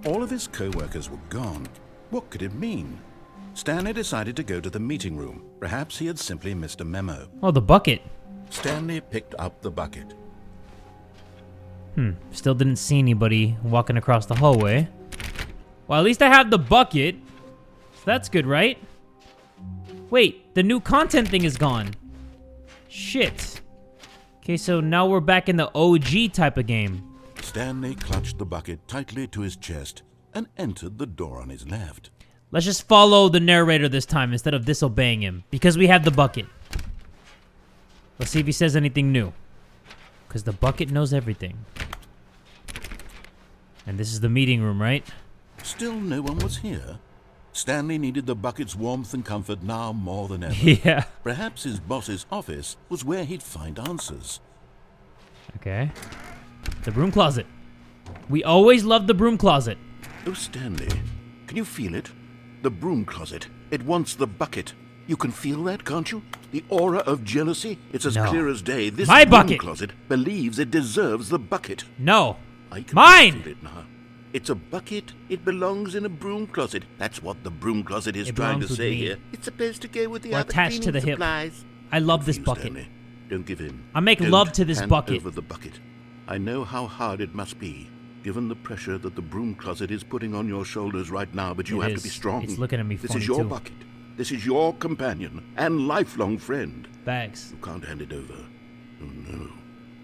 All of his co-workers were gone. What could it mean? Stanley decided to go to the meeting room. Perhaps he had simply missed a memo. Oh, the bucket. Stanley picked up the bucket. Still didn't see anybody walking across the hallway. Well, at least I have the bucket. So that's good, right? Wait, the new content thing is gone. Shit. Okay, so now we're back in the OG type of game. Stanley clutched the bucket tightly to his chest and entered the door on his left. Let's just follow the narrator this time instead of disobeying him, because we have the bucket. Let's see if he says anything new. Because the bucket knows everything. And this is the meeting room, right? Still no one was here. Stanley needed the bucket's warmth and comfort now more than ever. Yeah. Perhaps his boss's office was where he'd find answers. Okay. The broom closet. We always loved the broom closet. Oh, Stanley, can you feel it? The broom closet. It wants the bucket. You can feel that, can't you? The aura of jealousy. It's as No. clear as day. This My broom bucket. closet believes it deserves the bucket. No. I can Mine! feel it now. It's a bucket. It belongs in a broom closet. That's what the broom closet is It trying to belongs with say me. here. It's supposed to go with the Or other attached to cleaning the hip. supplies. I love Good this for you, bucket. Stanley. Don't give in. I make Don't love to this hand bucket. over the bucket. I know how hard it must be, given the pressure that the broom closet is putting on your shoulders right now, but you It have is. to be strong. It's looking at me This funny, is your too. bucket. This is your companion and lifelong friend. Bags. You can't hand it over. Oh no.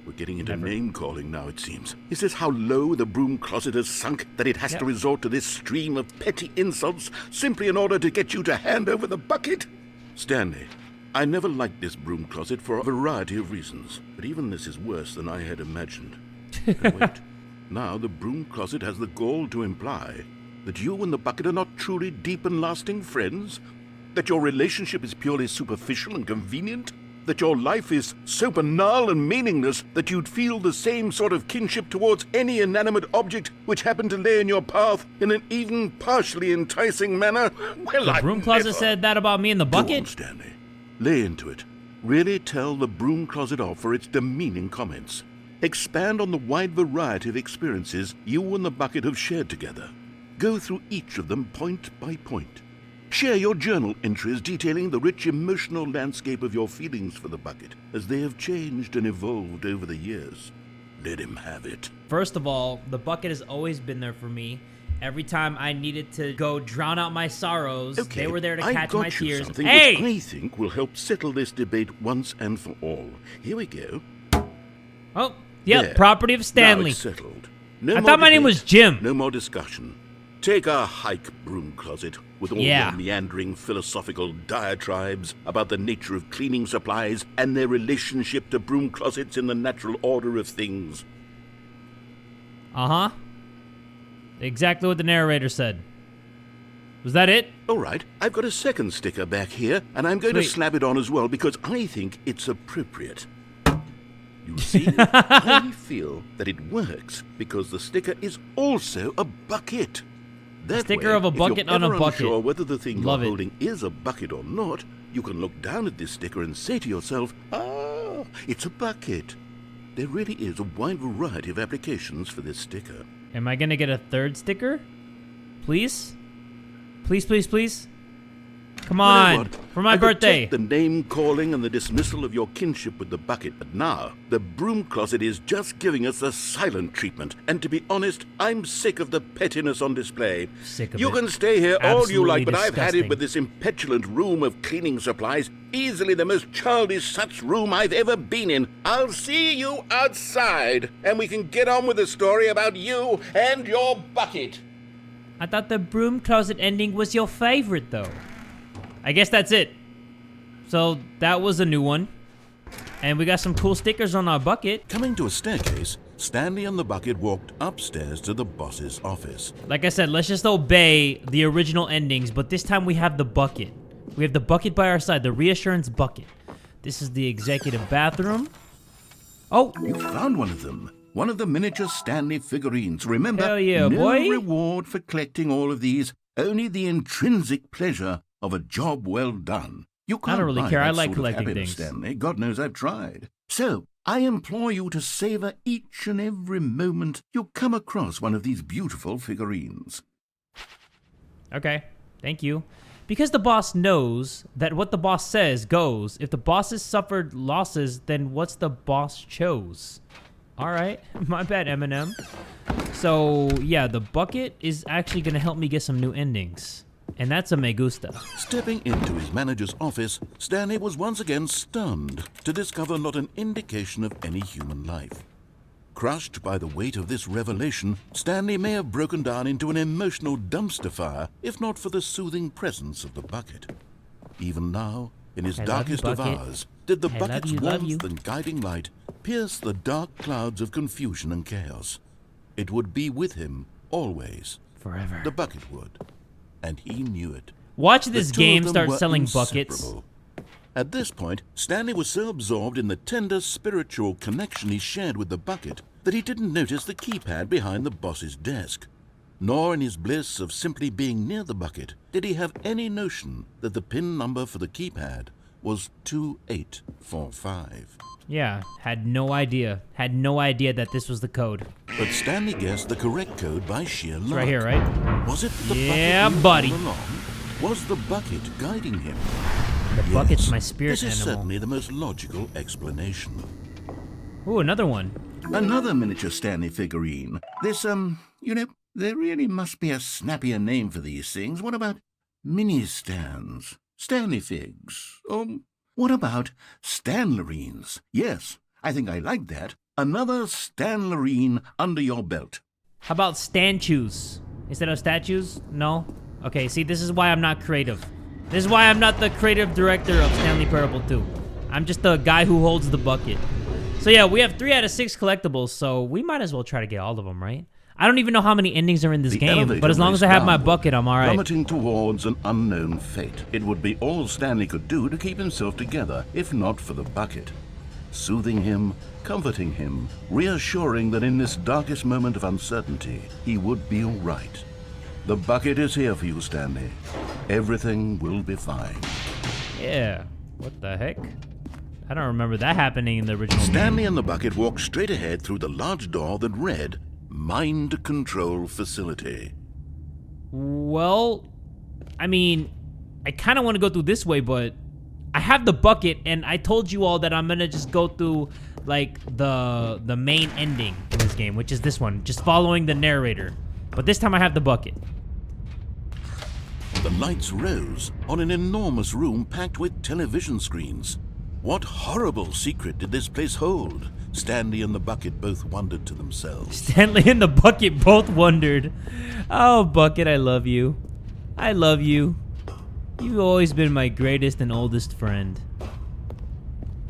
We're getting into Never. name-calling now, it seems. Is this how low the broom closet has sunk, that it has Yep. to resort to this stream of petty insults simply in order to get you to hand over the bucket? Stanley, I never liked this broom closet for a variety of reasons, but even this is worse than I had imagined. And wait, now the broom closet has the gall to imply that you and the bucket are not truly deep and lasting friends? That your relationship is purely superficial and convenient? That your life is so banal and meaningless that you'd feel the same sort of kinship towards any inanimate object which happened to lay in your path in an even partially enticing manner? Well, The I broom closet never. said that about me in the Go on, bucket? Stanley. Lay into it. Really tell the broom closet off for its demeaning comments. Expand on the wide variety of experiences you and the bucket have shared together. Go through each of them point by point. Share your journal entries detailing the rich emotional landscape of your feelings for the bucket as they have changed and evolved over the years. Let him have it. First of all, the bucket has always been there for me. Every time I needed to go drown out my sorrows, Okay, they were there to I catch got my you tears. something Hey! which I think will help settle this debate once and for all. Here we go. Oh, yep, There. property of Now Stanley. it's settled. No I more thought my name debate, was Jim. No more discussion. Take a hike, Broom Closet, with all Yeah. your meandering philosophical diatribes about the nature of cleaning supplies and their relationship to broom closets in the natural order of things. Uh-huh. Exactly what the narrator said. Was that it? All right, I've got a second sticker back here, and I'm going to Sweet. slap it on as well because I think it's appropriate. You see, I feel that it works because the sticker is also a bucket. That sticker way, of a bucket if you're on a ever bucket. unsure whether the thing Love it. you're holding is a bucket or not, you can look down at this sticker and say to yourself, ah, it's a bucket. There really is a wide variety of applications for this sticker. Am I gonna get a third sticker? Please? Please, please, please? Come You know on, what? for my I could birthday. take the name calling and the dismissal of your kinship with the bucket, but now the broom closet is just giving us the silent treatment. And to be honest, I'm sick of the pettiness on display. Sick of You it. can stay here all you like, Absolutely but I've had disgusting. it with this impetulant room of cleaning supplies. Easily the most childish such room I've ever been in. I'll see you outside, and we can get on with the story about you and your bucket. I thought the broom closet ending was your favorite, though. I guess that's it. So that was a new one. And we got some cool stickers on our bucket. Coming to a staircase, Stanley and the bucket walked upstairs to the boss's office. Like I said, let's just obey the original endings, but this time we have the bucket. We have the bucket by our side, the reassurance bucket. This is the executive bathroom. Oh, You found one of them. One of the miniature Stanley figurines. Remember, Hell yeah, no boy. reward for collecting all of these, only the intrinsic pleasure of a job well done. You can't don't really buy care. I that like sort of collecting happiness, things. Stanley. God knows I've tried. So, I implore you to savor each and every moment you come across one of these beautiful figurines. okay. Thank you. Because the boss knows that what the boss says goes. If the boss has suffered losses, then what's the boss chose? All right. My bad, Eminem. So, yeah, the bucket is actually going to help me get some new endings. And that's a me gusta. Stepping into his manager's office, Stanley was once again stunned to discover not an indication of any human life. Crushed by the weight of this revelation, Stanley may have broken down into an emotional dumpster fire if not for the soothing presence of the bucket. Even now, in his I love you, darkest of bucket. hours, did the I love bucket's you, love warmth you. and guiding light pierce the dark clouds of confusion and chaos. It would be with him always. Forever. The bucket would. And he knew it. Watch The this two of game them start were selling buckets. inseparable. At this point, Stanley was so absorbed in the tender spiritual connection he shared with the bucket that he didn't notice the keypad behind the boss's desk. Nor in his bliss of simply being near the bucket did he have any notion that the PIN number for the keypad was 2845. Yeah, had no idea. Had no idea that this was the code. But Stanley guessed the correct code by sheer luck. It's right here, right? Was it the Yeah, bucket buddy. all along? Was the bucket guiding him? The Yes, bucket's my spirit this is animal. certainly the most logical explanation. Ooh, another one. Another miniature Stanley figurine. This, there really must be a snappier name for these things. What about mini-stands? Stanley figs? What about Stanlerines? Yes, I think I like that. Another Stanlerine under your belt. How about statues? Instead of statues? No? Okay, see, this is why I'm not creative. This is why I'm not the creative director of Stanley Parable 2. I'm just the guy who holds the bucket. So yeah, we have 3 out of 6 collectibles, so we might as well try to get all of them, right? I don't even know how many endings are in this The game, elevator but as long as I raced have my downward, bucket, I'm alright. plummeting towards an unknown fate. It would be all Stanley could do to keep himself together, if not for the bucket. Soothing him, comforting him, reassuring that in this darkest moment of uncertainty, he would be all right. The bucket is here for you, Stanley. Everything will be fine. Yeah. What the heck? I don't remember that happening in the original Stanley game. and the bucket walked straight ahead through the large door that read, Mind Control Facility. Well, I mean, I kind of want to go through this way, but I have the bucket, and I told you all that I'm gonna just go through like the main ending in this game, which is this one, just following the narrator. But this time I have the bucket. The lights rose on an enormous room packed with television screens. What horrible secret did this place hold? Stanley and the bucket both wondered to themselves. Stanley and the bucket both wondered. Oh, Bucket, I love you. I love you. You've always been my greatest and oldest friend.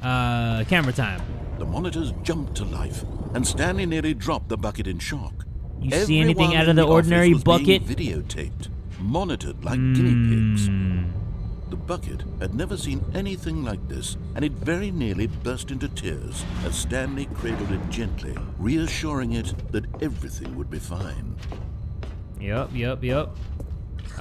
Camera time. The monitors jumped to life, and Stanley nearly dropped the bucket in shock. You see anything out of the ordinary, Bucket? Being videotaped, monitored like guinea pigs. The bucket had never seen anything like this, and it very nearly burst into tears as Stanley cradled it gently, reassuring it that everything would be fine. Yep.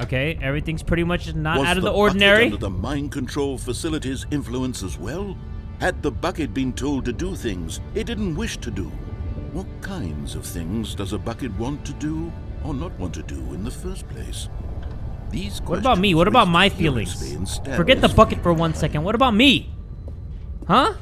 Okay, everything's pretty much not Was out of the bucket ordinary. under the mind control facility's influence as well? Had the bucket been told to do things it didn't wish to do? What kinds of things does a bucket want to do or not want to do in the first place? These What about me? What about my feelings? Forget the bucket for 1 second. What about me? Huh?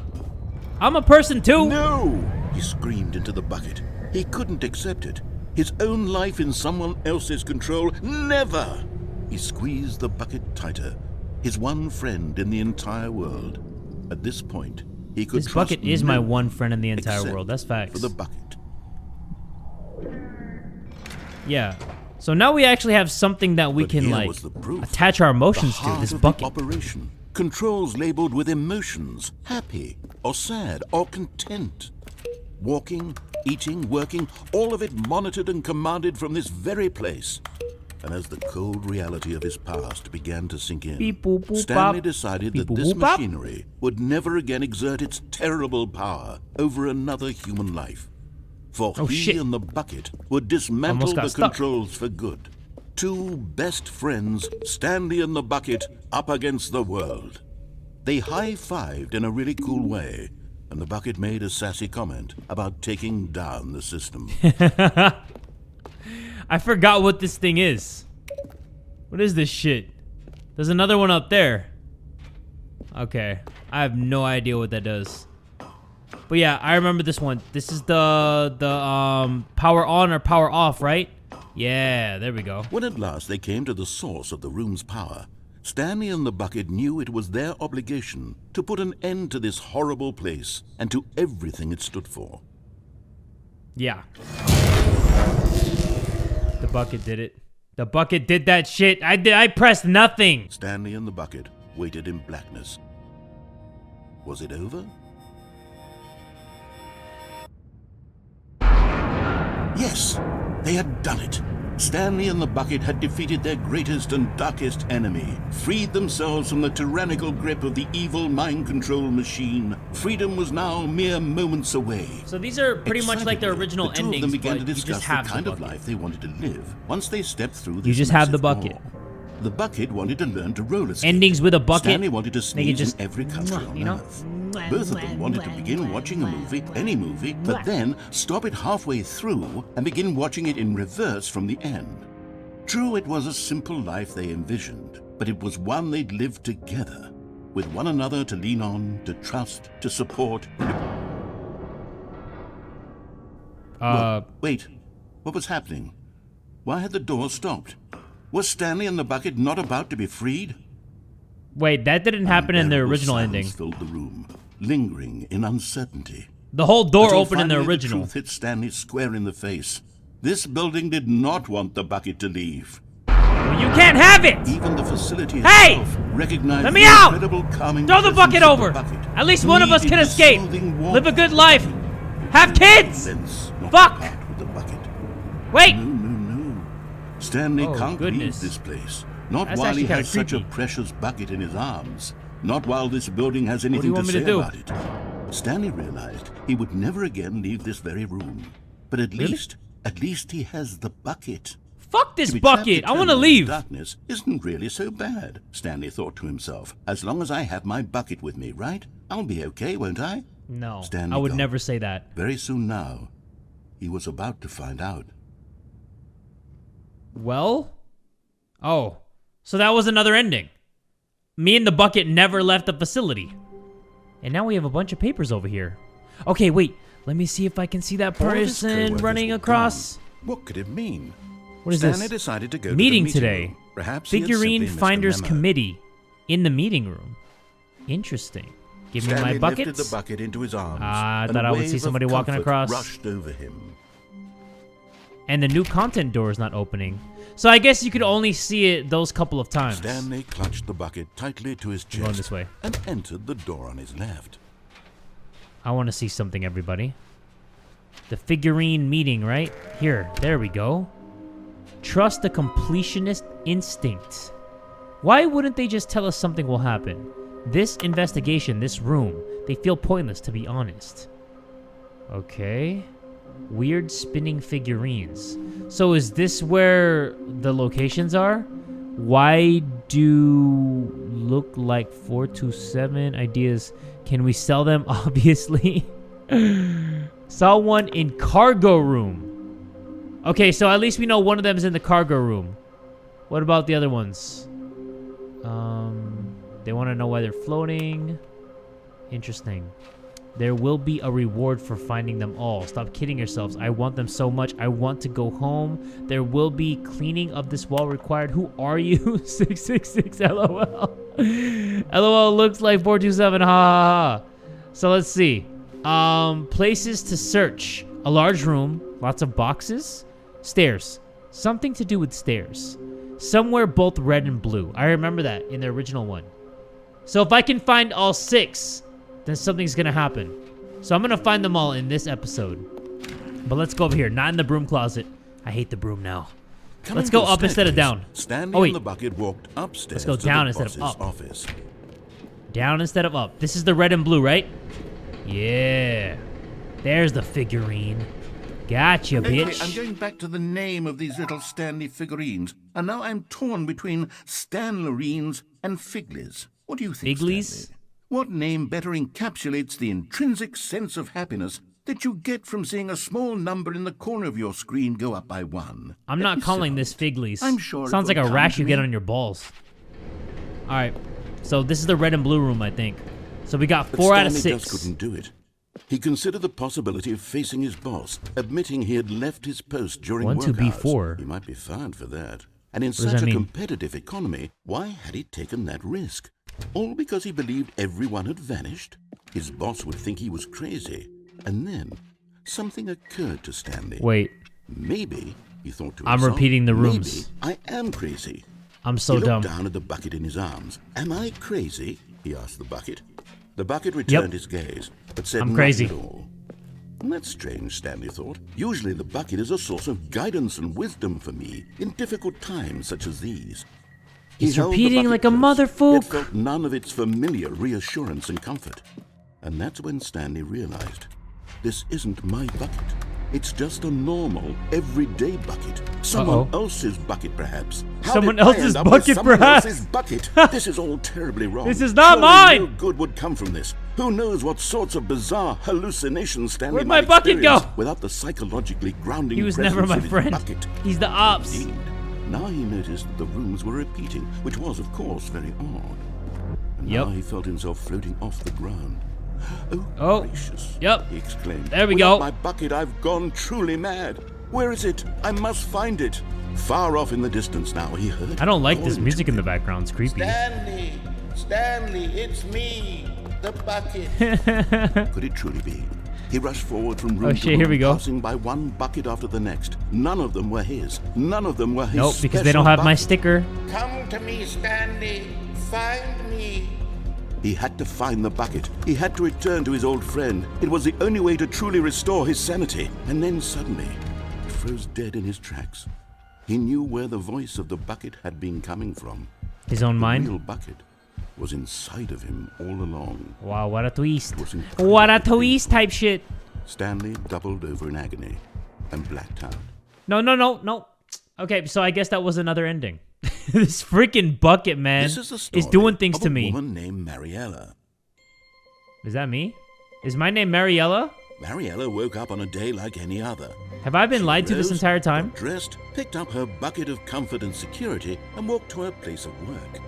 I'm a person too. No! He screamed into the bucket. He couldn't accept it. His own life in someone else's control? Never! He squeezed the bucket tighter. His one friend in the entire world. At this point, he could This trust bucket is no my one one friend in the entire except world. That's facts. For the bucket. Yeah. So now we actually have something that we But can here like was the proof. attach our The emotions to. heart This of the bucket. operation. Controls labeled with emotions, happy or sad or content. Walking, eating, working, all of it monitored and commanded from this very place. And as the cold reality of his past began to sink in, Beep, boop, boop, Stanley bop. decided Beep, that boop, this boop, bop. machinery would never again exert its terrible power over another human life. For Oh, he shit. and the bucket would dismantle Almost got the stuck. controls for good. Two best friends, Stanley and the bucket, up against the world. They high-fived in a really cool way, and the bucket made a sassy comment about taking down the system. I forgot what this thing is. What is this shit? There's another one up there. Okay. I have no idea what that does. But yeah, I remember this one. This is the power on or power off, right? Yeah, there we go. When at last they came to the source of the room's power, Stanley and the bucket knew it was their obligation to put an end to this horrible place and to everything it stood for. Yeah. The bucket did it. The bucket did that shit. I pressed nothing. Stanley and the bucket waited in blackness. Was it over? Yes, they had done it. Stanley and the bucket had defeated their greatest and darkest enemy, freed themselves from the tyrannical grip of the evil mind control machine. Freedom was now mere moments away. So these are pretty much like the Excitedly, original the two endings, of them began but to you discuss just have the kind the of bucket. life they wanted to live once they stepped through this You just have the massive bucket. door. The bucket wanted to learn to roller skate. Endings with a bucket. Stanley wanted to They could sneeze just, in every country on you know? Earth. Both of them wanted to begin watching a movie, any movie, but then stop it halfway through and begin watching it in reverse from the end. True, it was a simple life they envisioned, but it was one they'd lived together, with one another to lean on, to trust, to support. Wait, what was happening? Why had the door stopped? Was Stanley and the bucket not about to be freed? Wait, that didn't happen in the Unbearable original silence ending. filled the room, lingering in uncertainty. The whole door Until opened in the finally original. The truth hit Stanley square in the face. This building did not want the bucket to leave. Well, you can't have it! Even the facility Hey! itself recognized Let me the out! incredible calming Throw the presence bucket of over! the bucket. At least one of us can Needed the escape! soothing warmth Live a good of the life! bucket. Have kids! Lense, not Fuck! to part with the bucket. Wait! No. Stanley Oh, can't goodness. leave this place. Not That's while actually he kinda has such a creepy. precious bucket in his arms. Not while this building has do you anything want to me say to do? about it. Stanley realized he would never again leave this very room. But at least he has the bucket. Fuck this To be trapped bucket! I want to eternally in leave! Darkness isn't really so bad, Stanley thought to himself. As long as I have my bucket with me, right? I'll be okay, won't I? No, Stanley I would gone. never say that. Very soon now, he was about to find out. Well? Oh. So that was another ending. Me and the bucket never left the facility. And now we have a bunch of papers over here. Okay, wait. Let me see if I can see that All of his person co-workers running were across. gone. What could it mean? What is Stanley this? decided to go to Meeting the meeting today. room. Perhaps he had Figurine simply missed a Finders memo. Committee in the meeting room. Interesting. Give me my Stanley buckets. lifted the bucket into his arms. I and thought a I would see wave of somebody walking comfort across. rushed over him. And the new content door is not opening. So I guess you could only see it those couple of times. Stanley clutched the bucket tightly to his I'm going chest this way. and entered the door on his left. I want to see something, everybody. The figurine meeting, right? Here, there we go. Trust the completionist instinct. Why wouldn't they just tell us something will happen? This investigation, this room, they feel pointless, to be honest. Okay. Weird spinning figurines. So is this where the locations are? Why do look like 427 ideas? Can we sell them? Obviously. Saw one in cargo room. Okay, so at least we know one of them is in the cargo room. What about the other ones? They want to know why they're floating. Interesting. There will be a reward for finding them all. Stop kidding yourselves. I want them so much. I want to go home. There will be cleaning of this wall required. Who are you? 666 LOL. LOL looks like 427. Ha ha ha. So let's see. Places to search. A large room. Lots of boxes. Stairs. Something to do with stairs. Somewhere both red and blue. I remember that in the original one. So if I can find all 6, then something's gonna happen. So I'm gonna find them all in this episode. But let's go over here. Not in the broom closet. I hate the broom now. Let's go up instead of down. Stanley and the bucket walked upstairs. Let's go down instead of up. Office. Down instead of up. This is the red and blue, right? Yeah. There's the figurine. Gotcha, bitch. Okay, I'm going back to the name of these little Stanley figurines, and now I'm torn between Stanlerines and Figlies. What do you think, Figlies? Stanley? What name better encapsulates the intrinsic sense of happiness that you get from seeing a small number in the corner of your screen go up by 1? I'm not calling this Figlies. I'm sure it Sounds will like a come rash to you get me. on your balls. Alright. So this is the red and blue room, I think. So we got But 4 out of Stanley 6. just couldn't do it. He considered the possibility of facing his boss, admitting he had left his post during 1 work to hours. B4. He might be fired for that. And in does such that a mean? competitive economy, why had he taken that risk? All because he believed everyone had vanished? His boss would think he was crazy. And then something occurred to Stanley. Wait. Maybe, he thought to I'm himself, repeating the rooms. maybe I am crazy. I'm so He looked dumb. down at the bucket in his arms. Am I crazy? He asked the bucket. The bucket returned his gaze, but said I'm nothing crazy. at all. That's strange, Stanley thought. Usually the bucket is a source of guidance and wisdom for me in difficult times such as these. He He's held the repeating bucket like a close, motherfucker. yet felt none of its familiar reassurance and comfort. And that's when Stanley realized, this isn't my bucket. It's just a normal, everyday bucket. Someone else's bucket, perhaps. How Someone did I else's end up with bucket, someone perhaps? else's bucket? This is all terribly wrong. This is not Surely mine! No good would come from this. Who knows what sorts of bizarre hallucinations Stanley Where'd my might bucket experience go? without the psychologically grounding He was presence never my of his friend. bucket. He's the ops. Indeed. Now he noticed that the rooms were repeating, which was, of course, very odd. And now he felt himself floating off the ground. Oh, gracious! Yep. He exclaimed. There we Without go. my bucket, I've gone truly mad. Where is it? I must find it. Far off in the distance now, he heard. I don't like this calling music to in the him. background. It's creepy. Stanley, it's me, the bucket. Could it truly be? He rushed forward from room to shit, room, here we go. passing by one bucket after the next. None of them were his. None of them were his. Nope, because they special don't have my bucket. sticker. Come to me, Stanley. Find me. He had to find the bucket. He had to return to his old friend. It was the only way to truly restore his sanity. And then suddenly, he froze dead in his tracks. He knew where the voice of the bucket had been coming from. His own The mind. real bucket was inside of him all along. Wow, what a twist. It was incredibly What a twist painful. type shit. Stanley doubled over in agony and blacked out. No. Okay, so I guess that was another ending. This freaking bucket, man, This is the story is doing things of to a me. woman named Mariella. Is that me? Is my name Mariella? Mariella woke up on a day like any other. Have I been lied to this Rose, entire time? got dressed, picked up her bucket of comfort and security, and walked to her place of work.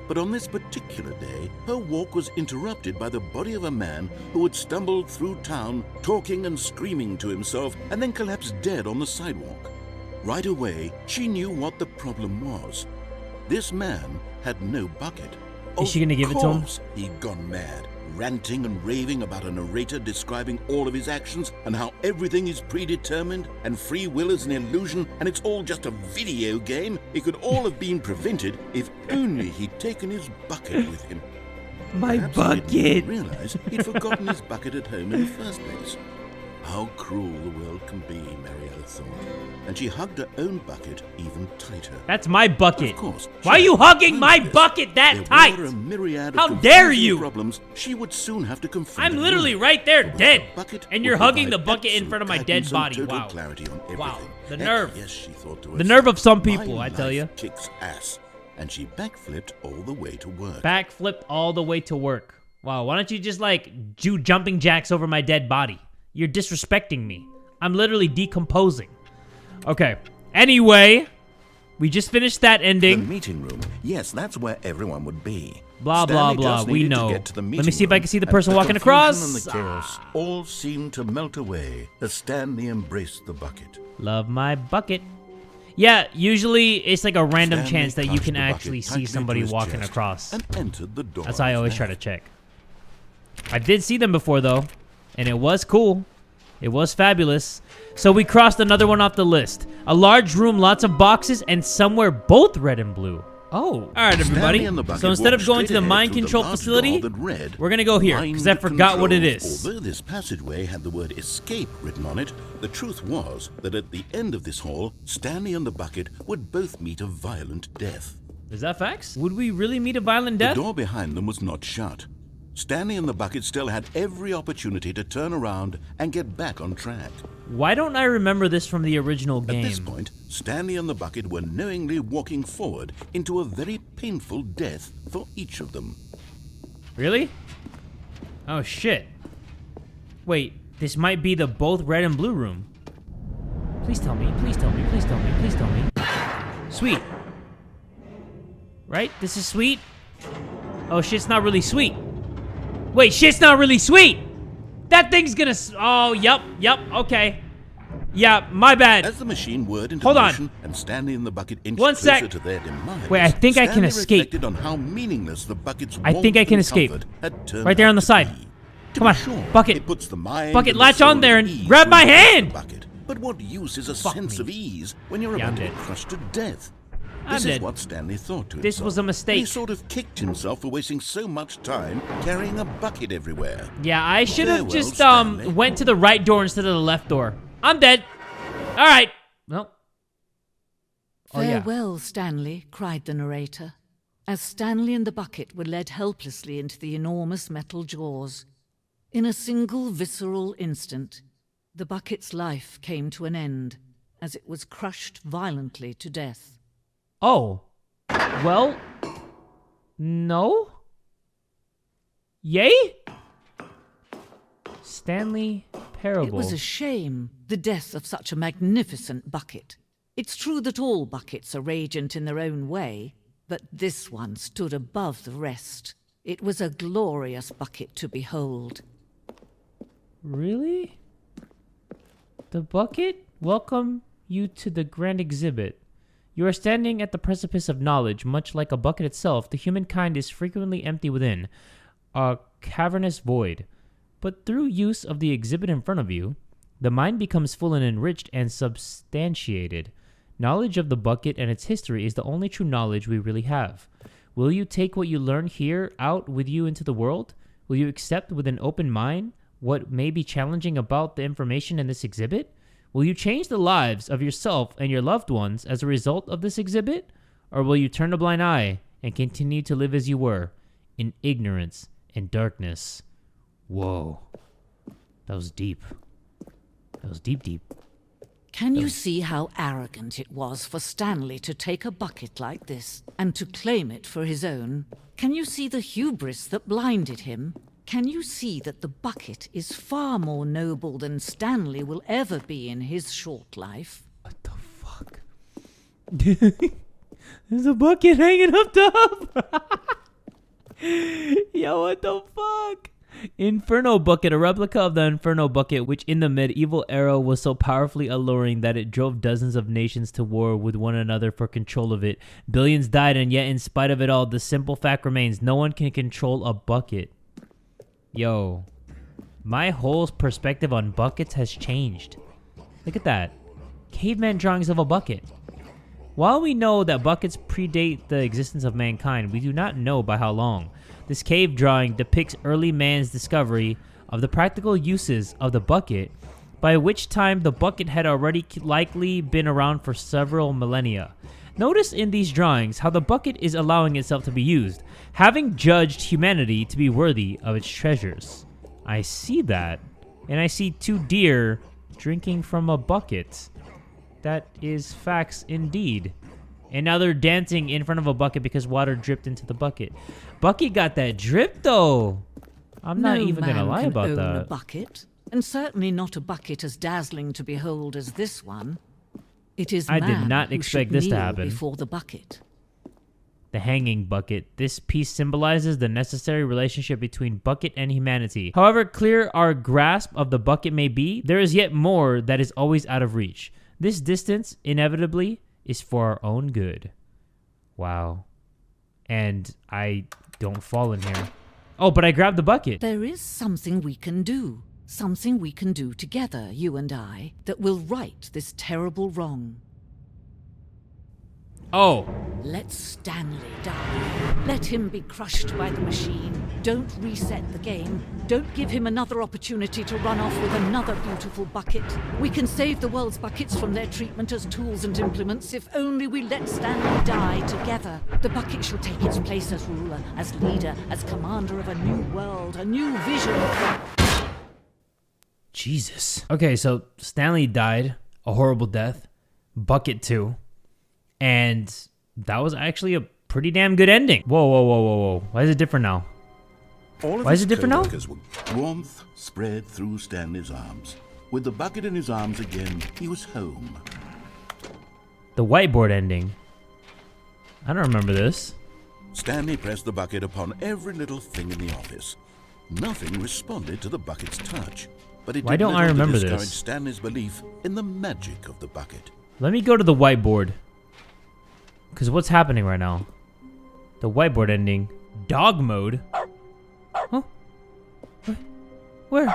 But on this particular day, her walk was interrupted by the body of a man who had stumbled through town, talking and screaming to himself, and then collapsed dead on the sidewalk. Right away, she knew what the problem was. This man had no bucket. Is she gonna give it to him? Of course he'd gone mad, ranting and raving about a narrator describing all of his actions and how everything is predetermined and free will is an illusion and it's all just a video game. It could all have been prevented if only he'd taken his bucket with him. My Perhaps bucket! He didn't realize he'd forgotten his bucket at home in the first place. How cruel the world can be, Mariella thought, and she hugged her own bucket even tighter. That's my bucket. Of course. Why are you hugging my bucket that tight? There were a myriad How of dare confusing you? Problems she would soon have to confront. I'm literally alone. right there, But dead. the bucket And would you're hugging the provide bucket in front of my absolute dead guidance and body. total Wow. clarity on everything. Wow. The Heck, nerve. yes, she thought to The herself, nerve of some "My people, I tell life you. kicks ass. And she backflipped all the way to work. Backflipped all the way to work. Wow, why don't you just like do jumping jacks over my dead body? You're disrespecting me. I'm literally decomposing. Okay. Anyway, we just finished that The ending. meeting room. Yes, that's where everyone would be. Blah, blah, Stanley blah. just We needed to know. get to the Let me meeting see if I room, can see the and person the walking confusion across. And the chaos all seemed to melt away as Stanley embraced the bucket. Love my bucket. Yeah, usually it's like a random Stanley chance that you clutched can the bucket actually see tightly to somebody his walking chest across. and entered the door. That's how I of always his try to hand. check. I did see them before, though, and it was cool. It was fabulous. So we crossed another one off the list. A large room, lots of boxes, and somewhere both red and blue. Oh. All right, everybody. Stanley and the bucket So instead of walked going to the straight mind ahead through control the large facility, door that read, we're going to go here, because I "Mind forgot what it controls." is. Although this passageway had the word escape written on it, the truth was that at the end of this hall, Stanley and the bucket would both meet a violent death. Is that facts? Would we really meet a violent death? The door behind them was not shut. Stanley and the bucket still had every opportunity to turn around and get back on track. Why don't I remember this from the original game? At this point, Stanley and the bucket were knowingly walking forward into a very painful death for each of them. Really? Oh, shit. Wait, this might be the both red and blue room. Please tell me, please tell me, please tell me, please tell me. Sweet. Right? This is sweet? Oh, shit's not really sweet. Wait, shit's not really sweet! That thing's gonna oh, yep, okay. Yeah, my bad. As the machine whirred into Hold on. motion and Stanley and the bucket inched One closer sec. to their demise, Wait, I think I can Stanley escape. reflected on how meaningless the bucket's I think I warmth can and escape. comfort had turned Right there out on the to side. be. To Come be on, sure, bucket. It puts the mind Bucket, and the latch on soul there at and ease grab my when you get hand. the bucket. But what use is a Fuck sense me. of ease when you're Yeah, I'm about to be dead. crushed to death? I'm This is dead. what Stanley thought to This himself. was a And mistake. he sort of kicked himself for wasting so much time carrying a bucket everywhere. Yeah, I should have Farewell, just Stanley. went to the right door instead of the left door. I'm dead. All right. Well. Oh, yeah. Farewell, Stanley, cried the narrator, as Stanley and the bucket were led helplessly into the enormous metal jaws. In a single visceral instant, the bucket's life came to an end as it was crushed violently to death. Oh. Well. No? Yay? Stanley Parable. It was a shame, the death of such a magnificent bucket. It's true that all buckets are radiant in their own way, but this one stood above the rest. It was a glorious bucket to behold. Really? The bucket? Welcome you to the grand exhibit. You are standing at the precipice of knowledge. Much like a bucket itself, the humankind is frequently empty within, a cavernous void. But through use of the exhibit in front of you, the mind becomes full and enriched and substantiated. Knowledge of the bucket and its history is the only true knowledge we really have. Will you take what you learn here out with you into the world? Will you accept with an open mind what may be challenging about the information in this exhibit? Will you change the lives of yourself and your loved ones as a result of this exhibit? Or will you turn a blind eye and continue to live as you were, in ignorance and darkness? Whoa. That was deep. That was deep, deep. Can you see how arrogant it was for Stanley to take a bucket like this and to claim it for his own? Can you see the hubris that blinded him? Can you see that the bucket is far more noble than Stanley will ever be in his short life? What the fuck? There's a bucket hanging up top. Yo, what the fuck? Inferno Bucket, a replica of the Inferno Bucket, which in the medieval era was so powerfully alluring that it drove dozens of nations to war with one another for control of it. Billions died, and yet in spite of it all, the simple fact remains, no one can control a bucket. Yo, my whole perspective on buckets has changed. Look at that. Caveman drawings of a bucket. While we know that buckets predate the existence of mankind, we do not know by how long. This cave drawing depicts early man's discovery of the practical uses of the bucket, by which time the bucket had already likely been around for several millennia. Notice in these drawings how the bucket is allowing itself to be used, having judged humanity to be worthy of its treasures. I see that, and I see 2 deer drinking from a bucket. That is facts indeed. And now they're dancing in front of a bucket because water dripped into the bucket. Bucket got that drip though. I'm not even gonna lie about that. No man can own a bucket, and certainly not a bucket as dazzling to behold as this one. It is I man did not who expect should this to kneel happen. before the bucket. The hanging bucket. This piece symbolizes the necessary relationship between bucket and humanity. However clear our grasp of the bucket may be, there is yet more that is always out of reach. This distance, inevitably, is for our own good. Wow. And I don't fall in here. Oh, but I grabbed the bucket. There is something we can do. Something we can do together, you and I, that will right this terrible wrong. Oh. Let Stanley die. Let him be crushed by the machine. Don't reset the game. Don't give him another opportunity to run off with another beautiful bucket. We can save the world's buckets from their treatment as tools and implements if only we let Stanley die together. The bucket shall take its place as ruler, as leader, as commander of a new world, a new vision. Jesus. Okay, so Stanley died a horrible death. Bucket too. And that was actually a pretty damn good ending. Whoa, whoa, whoa, whoa, whoa. Why is it different now? Why is it different now? Warmth spread through Stanley's arms. With the bucket in his arms again, he was home. The whiteboard ending. I don't remember this. Stanley pressed the bucket upon every little thing in the office. Nothing responded to the bucket's touch. But it Why don't I remember this? Discourage Stanley's belief in the magic of the bucket. Let me go to the whiteboard. Because what's happening right now? The whiteboard ending. Dog mode? Huh? Where?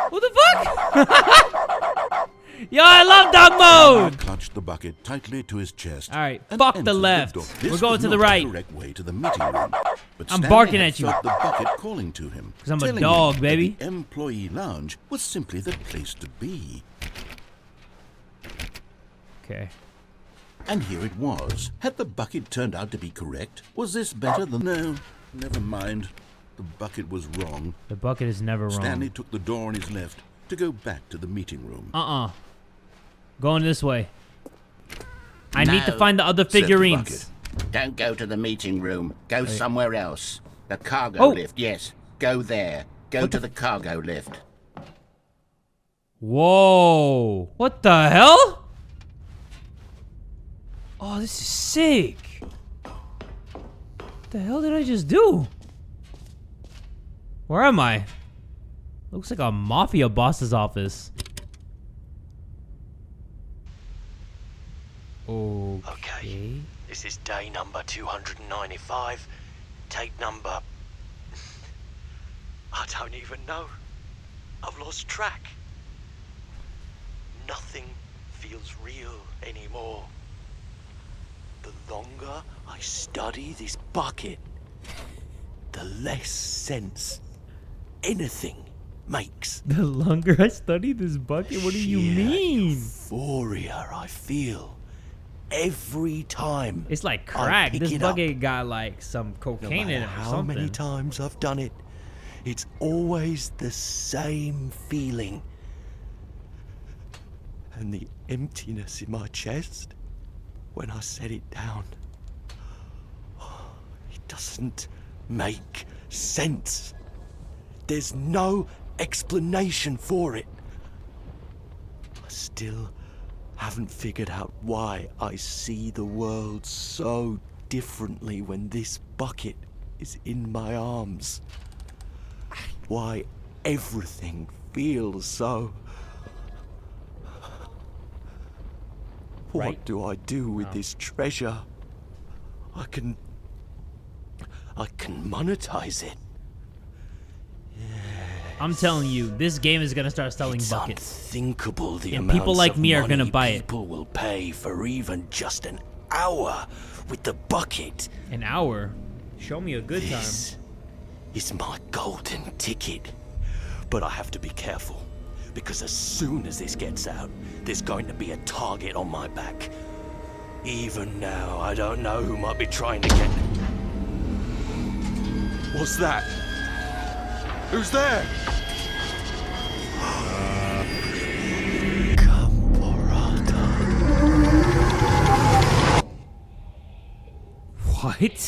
What the fuck? Yo, I love dog mode! He clutched the bucket tightly to his chest. Alright, and fuck the entered left. door. We're This going was to the not right. The correct way to the meeting room. But I'm Stanley barking had at you. felt the bucket calling to him. 'Cause I'm a telling dog, him baby. that the employee lounge was simply the place to be. Okay. And here it was. Had the bucket turned out to be correct? Was this better than... No, never mind. The bucket was wrong. The bucket is never wrong. Stanley took the door on his left to go back to the meeting room. Going this way. I need to No, find the other said the figurines. bucket. Don't go to the meeting room. Go somewhere else. The cargo lift, yes. Go there. Go to the cargo lift. Whoa. What the hell? Oh, this is sick. What the hell did I just do? Where am I? Looks like a Mafia boss's office. Okay. This is day number 295. Tape number... I don't even know. I've lost track. Nothing feels real anymore. The longer I study this bucket, the less sense anything makes. The longer I study this bucket, what do you Sheer mean? Euphoria I feel every time. It's like I crack. pick This it up. bucket got like some No cocaine in matter it or how something. many times I've done it, it's always the same feeling. And the emptiness in my chest when I set it down. It doesn't make sense. There's no explanation for it. I still haven't figured out why I see the world so differently when this bucket is in my arms. Why everything feels so... What Right. do I do with this treasure? I can monetize it. I'm telling you, this game is gonna start selling It's buckets. unthinkable the And amounts people like of me are money gonna buy it. people will pay for even just an hour with the bucket. An hour? Show me a good time. This is my golden ticket. But I have to be careful, because as soon as this gets out, there's going to be a target on my back. Even now, I don't know who might be trying to get... What's that? Who's there? What?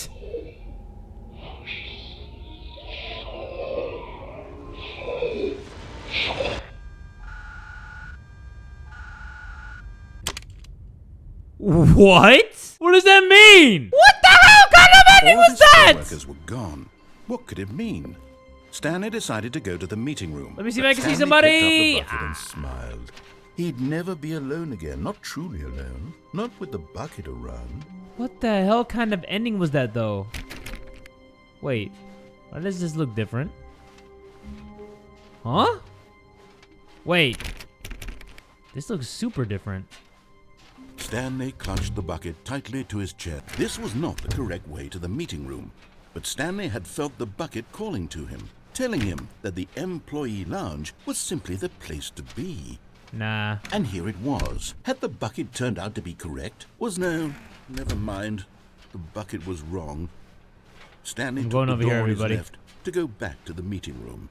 What? What does that mean? What the hell kind of ending All of was his that? co-workers were gone. What could it mean? Stanley decided to go to the meeting room. Let me see if but I can see Stanley somebody. picked up the bucket and smiled. He'd never be alone again, not truly alone. Not with the bucket around. What the hell kind of ending was that, though? Wait, why does this look different? Huh? Wait, this looks super different. Stanley clutched the bucket tightly to his chest. This was not the correct way to the meeting room, but Stanley had felt the bucket calling to him, telling him that the employee lounge was simply the place to be. Nah. And here it was. Had the bucket turned out to be correct? Never mind. The bucket was wrong. Stanley I'm took going the over door here, on his everybody. left to go back to the meeting room.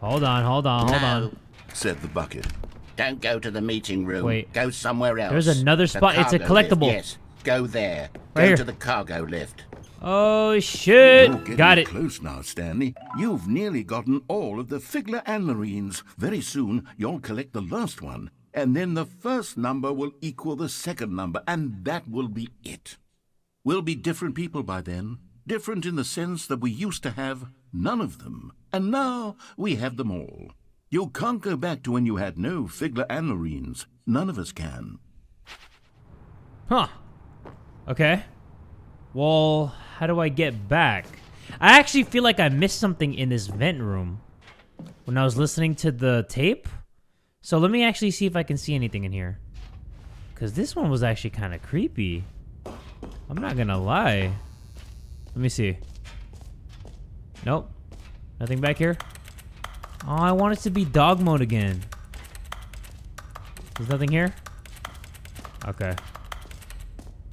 Hold on. Said the bucket. Don't go to the meeting room. Wait. Go somewhere else. There's another The spot. It's a cargo lift, collectible. Yes. Go there. Right Go here. to the cargo lift. Oh You're shit! getting Got it. close now, Stanley. You've nearly gotten all of the Figler and Marines. Very soon, you'll collect the last one. And then the first number will equal the second number, and that will be it. We'll be different people by then. Different in the sense that we used to have none of them. And now we have them all. You can't go back to when you had no Figler and Marines. None of us can. Huh. Okay. Well, how do I get back? I actually feel like I missed something in this vent room when I was listening to the tape. So let me actually see if I can see anything in here. Because this one was actually kind of creepy. I'm not going to lie. Let me see. Nope. Nothing back here. Oh, I want it to be dog mode again. There's nothing here? Okay.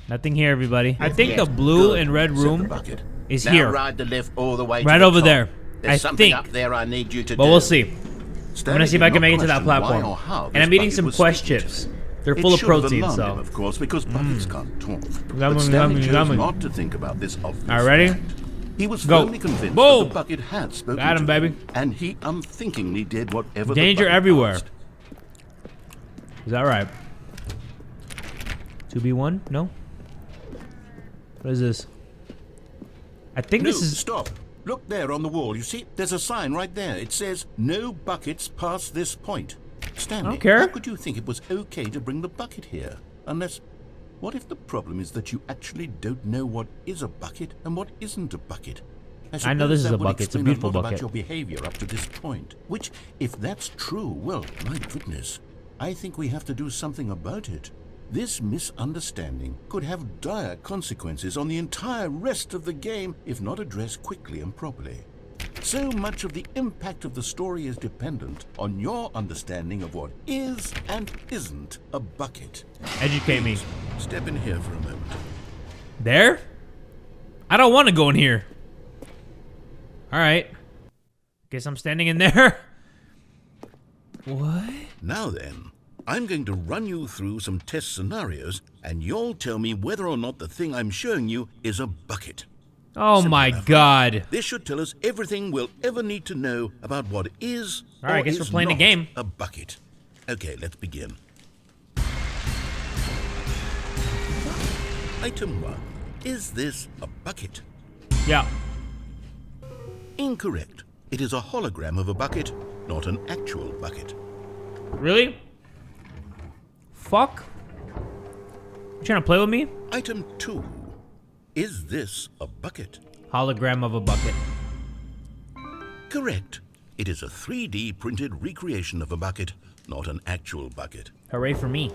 Nothing here, everybody. I think the blue and red Said the room bucket. is Now here. ride the lift all the way Right to the over top. there. There's I something think. up there I need you to But do. we'll see. I'm Stanley gonna see if did I can not make it to that question why platform. or how And I'm this eating bucket some was Quest speaking to chips. him. They're It full of should have protein, alarmed so. him, of course, because buckets can't talk. Yummy, But Stanley yummy, chose yummy. not to think about this obvious Alright, ready? fact. He was Go. firmly convinced Boom. that the bucket had spoken Got him, to baby. and he unthinkingly did whatever Danger the bucket everywhere. asked. Is that right? 2B1? No? What is this? I think No, this is... stop. Look there on the wall. You see, there's a sign right there. It says, no buckets past this point. Stanley, don't care. how could you think it was okay to bring the bucket here? Unless, what if the problem is that you actually don't know what is a bucket and what isn't a bucket? I know this suppose is that a would bucket. It's a explain beautiful lot bucket. about your behavior up to this point. Which, if that's true, well, my goodness, I think we have to do something about it. This misunderstanding could have dire consequences on the entire rest of the game if not addressed quickly and properly. So much of the impact of the story is dependent on your understanding of what is and isn't a bucket. Educate me. Step in here for a moment. There? I don't want to go in here. Alright. Guess I'm standing in there. What? Now then, I'm going to run you through some test scenarios, and you'll tell me whether or not the thing I'm showing you is a bucket. Oh Simple my enough. god. This should tell us everything we'll ever need to know about what is All right, or I guess we're is playing the not game. a bucket. Okay, let's begin. Item 1. Is this a bucket? Yeah. Incorrect. It is a hologram of a bucket, not an actual bucket. Really? Fuck. You trying to play with me? Item 2. Is this a bucket? Hologram of a bucket. Correct. It is a 3D printed recreation of a bucket, not an actual bucket. Hooray for me.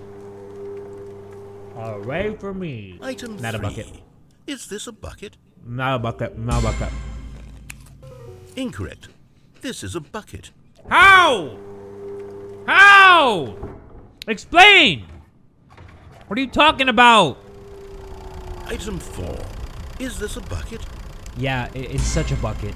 Hooray for me. Item Not 3. a bucket. Is this a bucket? Not a bucket. Not a bucket. Incorrect. This is a bucket. How? How? Explain. What are you talking about? Item 4. Is this a bucket? Yeah, it's such a bucket.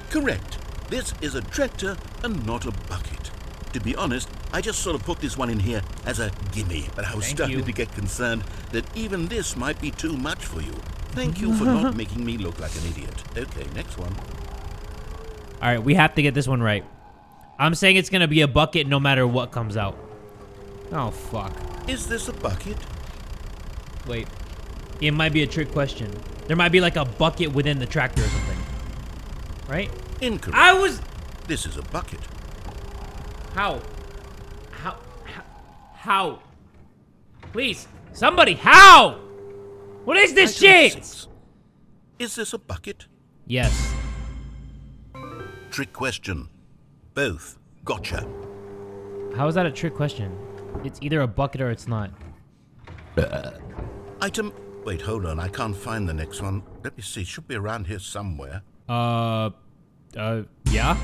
Correct. This is a tractor and not a bucket. To be honest, I just sort of put this one in here as a gimme, but I was Thank starting you. to get concerned that even this might be too much for you. Thank you for not making me look like an idiot. Okay, next one. All right, we have to get this one right. I'm saying it's gonna be a bucket no matter what comes out. Oh, fuck. Is this a bucket? Wait. It might be a trick question. There might be like a bucket within the tractor or something. Right? Incorrect. I was... This is a bucket. How? How? Please, somebody, how? What is this Item shit? 6. Is this a bucket? Yes. Trick question. Both. Gotcha. How is that a trick question? It's either a bucket or it's not. Item... Wait, hold on. I can't find the next one. Let me see. It should be around here somewhere. Yeah?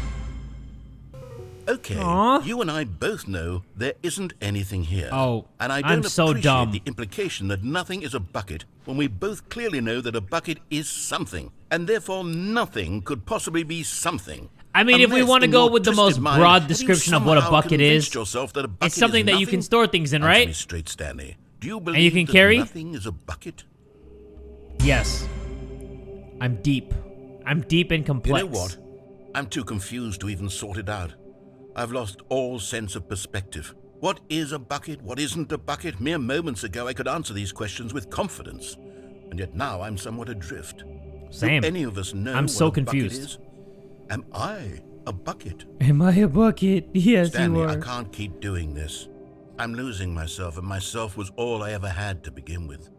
Okay, Aw. you and I both know there isn't anything here. Oh, and I I'm don't so appreciate dumb. the implication that nothing is a bucket when we both clearly know that a bucket is something, and therefore nothing could possibly be something. I mean, if we Unless, want to in go your with the twisted most mind, broad have you description of what a somehow bucket is, convinced yourself that a bucket it's something is that you can nothing? store things in, Answer right? me straight, Stanley. Do you believe you can that carry? nothing is a bucket? Yes. I'm deep. I'm deep and complex. You know what? I'm too confused to even sort it out. I've lost all sense of perspective. What is a bucket? What isn't a bucket? Mere moments ago, I could answer these questions with confidence. And yet now I'm somewhat adrift. Same. Do any of us know I'm what so a bucket confused. is? Am I a bucket? Am I a bucket? Yes, Stanley, you I are. can't keep doing this. I'm losing myself, and myself was all I ever had to begin with.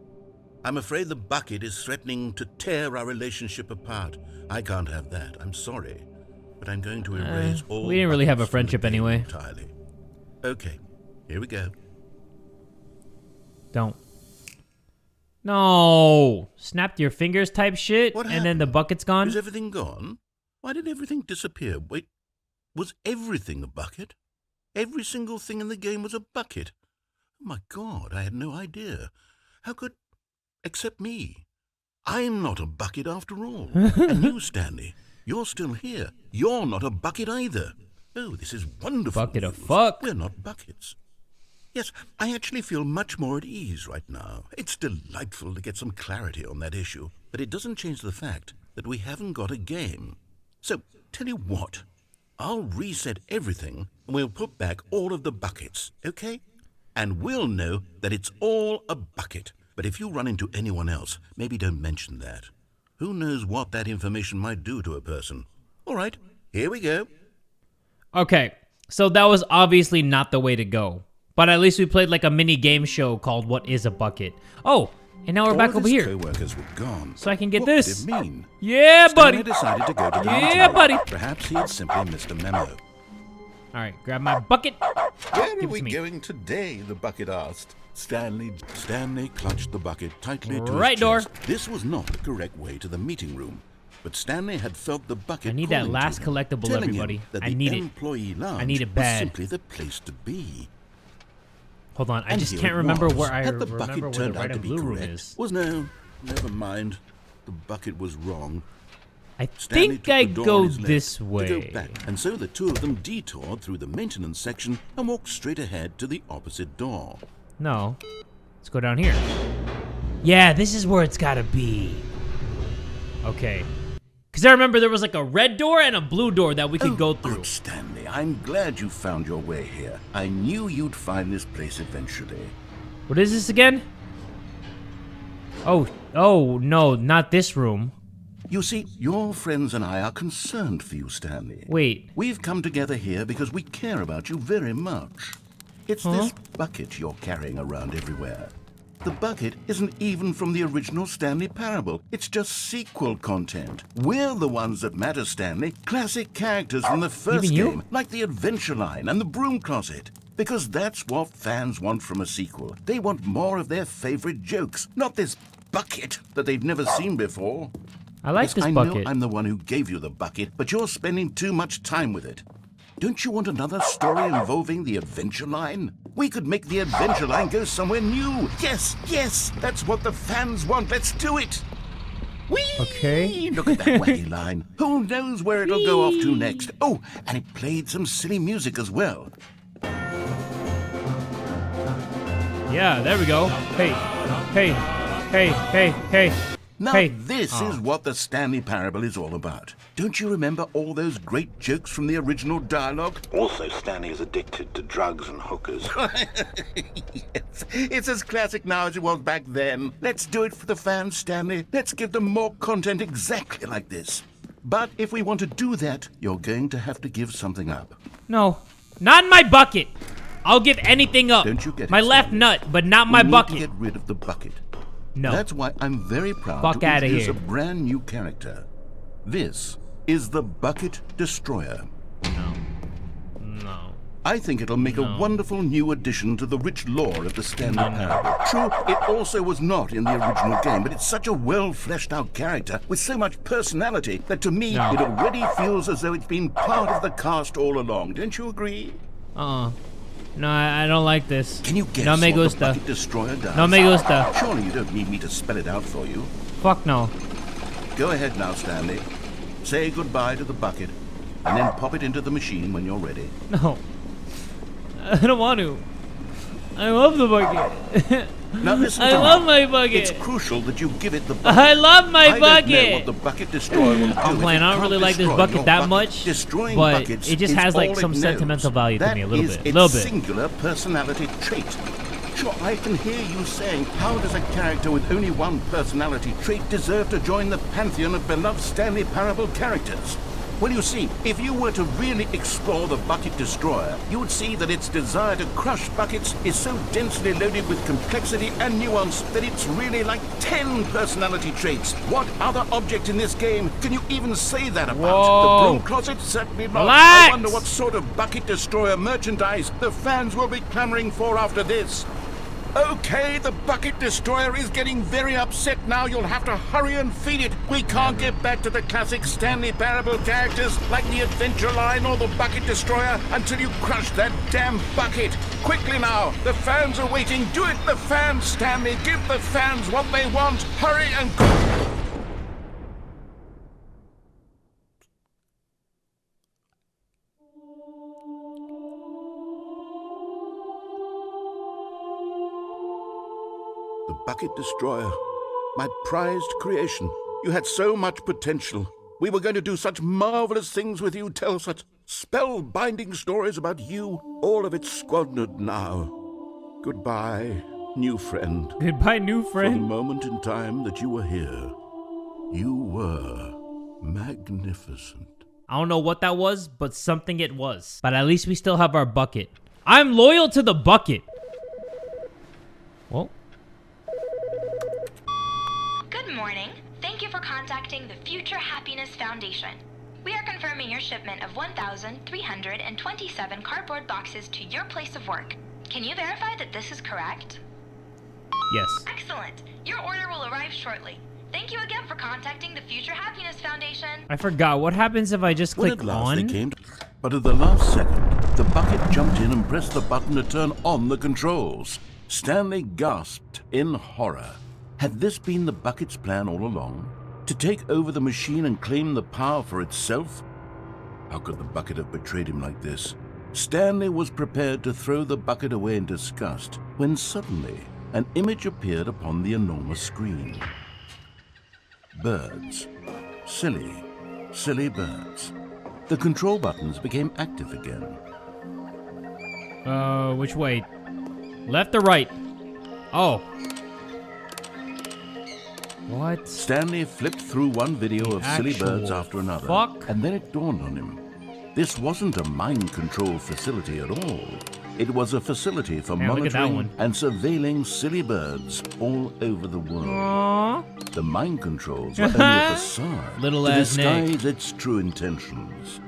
I'm afraid the bucket is threatening to tear our relationship apart. I can't have that. I'm sorry. But I'm going to erase all we didn't really have a buckets from the friendship game anyway. entirely. Okay, here we go. Don't. No. Snapped your fingers type shit, What and then the happened? bucket's gone? Is everything gone? Why did everything disappear? Wait, was everything a bucket? Every single thing in the game was a bucket. Oh my God, I had no idea. How could... Except me. I'm not a bucket after all. And you, Stanley, you're still here. You're not a bucket either. Oh, this is wonderful Bucket of news. fuck. We're not buckets. Yes, I actually feel much more at ease right now. It's delightful to get some clarity on that issue, but it doesn't change the fact that we haven't got a game. So, tell you what, I'll reset everything and we'll put back all of the buckets, okay? And we'll know that it's all a bucket. But if you run into anyone else, maybe don't mention that. Who knows what that information might do to a person? All right, here we go. Okay, so that was obviously not the way to go. But at least we played like a mini game show called What is a Bucket? Oh, and now we're back over here. Co-workers were gone. So I can get What this. Did it mean? Yeah, buddy. Stanley decided to go to the Yeah, meeting room. buddy. Perhaps he had simply missed a memo. All right, grab my bucket. Where Give are it we to me. going today? The bucket asked. Stanley clutched the bucket tightly to Right his door. chest. This was not the correct way to the meeting room, but Stanley had felt the bucket. I need that calling last to him, collectible, telling everybody. him that I the need it. employee lounge I need it was bad. simply the place to be. Hold on, I And just here can't it remember was. where I Had the remember bucket where the turned red out to and be blue room correct? is. Was no, never mind. The bucket was wrong. I Stanley think took I the door go on his left this to way. go back, and so the two of them detoured through the maintenance section and walked straight ahead to the opposite door. No, let's go down here. Yeah, this is where it's gotta be. Okay. Because I remember there was like a red door and a blue door that we could go through. Good, Stanley. I'm glad you found your way here. I knew you'd find this place eventually. What is this again? Oh, no, not this room. You see, your friends and I are concerned for you, Stanley. Wait. We've come together here because we care about you very much. It's this bucket you're carrying around everywhere. The bucket isn't even from the original Stanley Parable. It's just sequel content. We're the ones that matter, Stanley. Classic characters from the first Even you? game, like the Adventure Line and the Broom Closet. Because that's what fans want from a sequel. They want more of their favorite jokes, not this bucket that they've never seen before. I like Yes, this I bucket. know I'm the one who gave you the bucket, but you're spending too much time with it. Don't you want another story involving the Adventure Line? We could make the Adventure Line go somewhere new. Yes, yes, that's what the fans want. Let's do it. Whee! Okay. Look at that wacky line. Who knows where it'll go off to next? Oh, and it played some silly music as well. Yeah, there we go. Hey, hey, hey, hey, hey. Now, Hey. this is what the Stanley Parable is all about. Don't you remember all those great jokes from the original dialogue? Also, Stanley is addicted to drugs and hookers. Yes, it's as classic now as it was back then. Let's do it for the fans, Stanley. Let's give them more content exactly like this. But if we want to do that, you're going to have to give something up. No, not my bucket. I'll give anything up. Don't you get it, my left Stanley? nut, but not my We need bucket. to get rid of the bucket. No. That's why I'm very proud Fuck to outta introduce here. a brand new character. This is the Bucket Destroyer. No. I think it'll make a wonderful new addition to the rich lore of the Stanley Parable. True, it also was not in the original game, but it's such a well-fleshed-out character with so much personality that to me it already feels as though it's been part of the cast all along. Don't you agree? No, I don't like this. Can you guess No me what the gusta. Bucket Destroyer does? No me gusta. Surely you don't need me to spell it out for you. Fuck no. Go ahead now, Stanley. Say goodbye to the bucket, and then pop it into the machine when you're ready. No. I don't want to. I love the bucket. Now listen I to me. love my bucket. It's crucial that you give it the bucket. I love my I don't know what bucket. the Bucket Destroyer will do. I'm if playing. it I don't can't really like this destroy bucket your that much, Destroying but buckets it just is has like all some it knows. sentimental value to That me a little is bit. A its little bit. singular personality trait. Sure, I can hear you saying, how does a character with only one personality trait deserve to join the pantheon of beloved Stanley Parable characters? Well, you see, if you were to really explore the Bucket Destroyer, you would see that its desire to crush buckets is so densely loaded with complexity and nuance that it's really like 10 personality traits. What other object in this game can you even say that about? Whoa. The Broom Closet? Certainly not. Relax. I wonder what sort of Bucket Destroyer merchandise the fans will be clamoring for after this. Okay, the Bucket Destroyer is getting very upset now. You'll have to hurry and feed it. We can't get back to the classic Stanley Parable characters like the Adventure Line or the Bucket Destroyer until you crush that damn bucket. Quickly now, the fans are waiting. Do it, the fans, Stanley. Give the fans what they want. Hurry and... The Bucket Destroyer, my prized creation. You had so much potential. We were going to do such marvelous things with you, tell such spellbinding stories about you. All of it squandered now. Goodbye, new friend. Goodbye, new For the friend. moment in time that you were here, you were magnificent. I don't know what that was, but something it was. But at least we still have our bucket. I'm loyal to the bucket. Well. Good morning. Thank you for contacting the Future Happiness Foundation. We are confirming your shipment of 1,327 cardboard boxes to your place of work. Can you verify that this is correct? Yes. Excellent. Your order will arrive shortly. Thank you again for contacting the Future Happiness Foundation. I forgot. What happens if I just When click at last they on? came, but at the last second, the bucket jumped in and pressed the button to turn on the controls. Stanley gasped in horror. Had this been the bucket's plan all along? To take over the machine and claim the power for itself? How could the bucket have betrayed him like this? Stanley was prepared to throw the bucket away in disgust when suddenly an image appeared upon the enormous screen. Birds. Silly, silly birds. The control buttons became active again. Which way? Left or right? Oh. What? Stanley flipped through one video of silly birds actual after another, fuck? and then it dawned on him. This wasn't a mind control facility at all. It was a facility for Man, look at that monitoring one. and surveilling silly birds all over the world. Aww. The mind controls were only a facade Little to ass Nick. disguise its true intentions.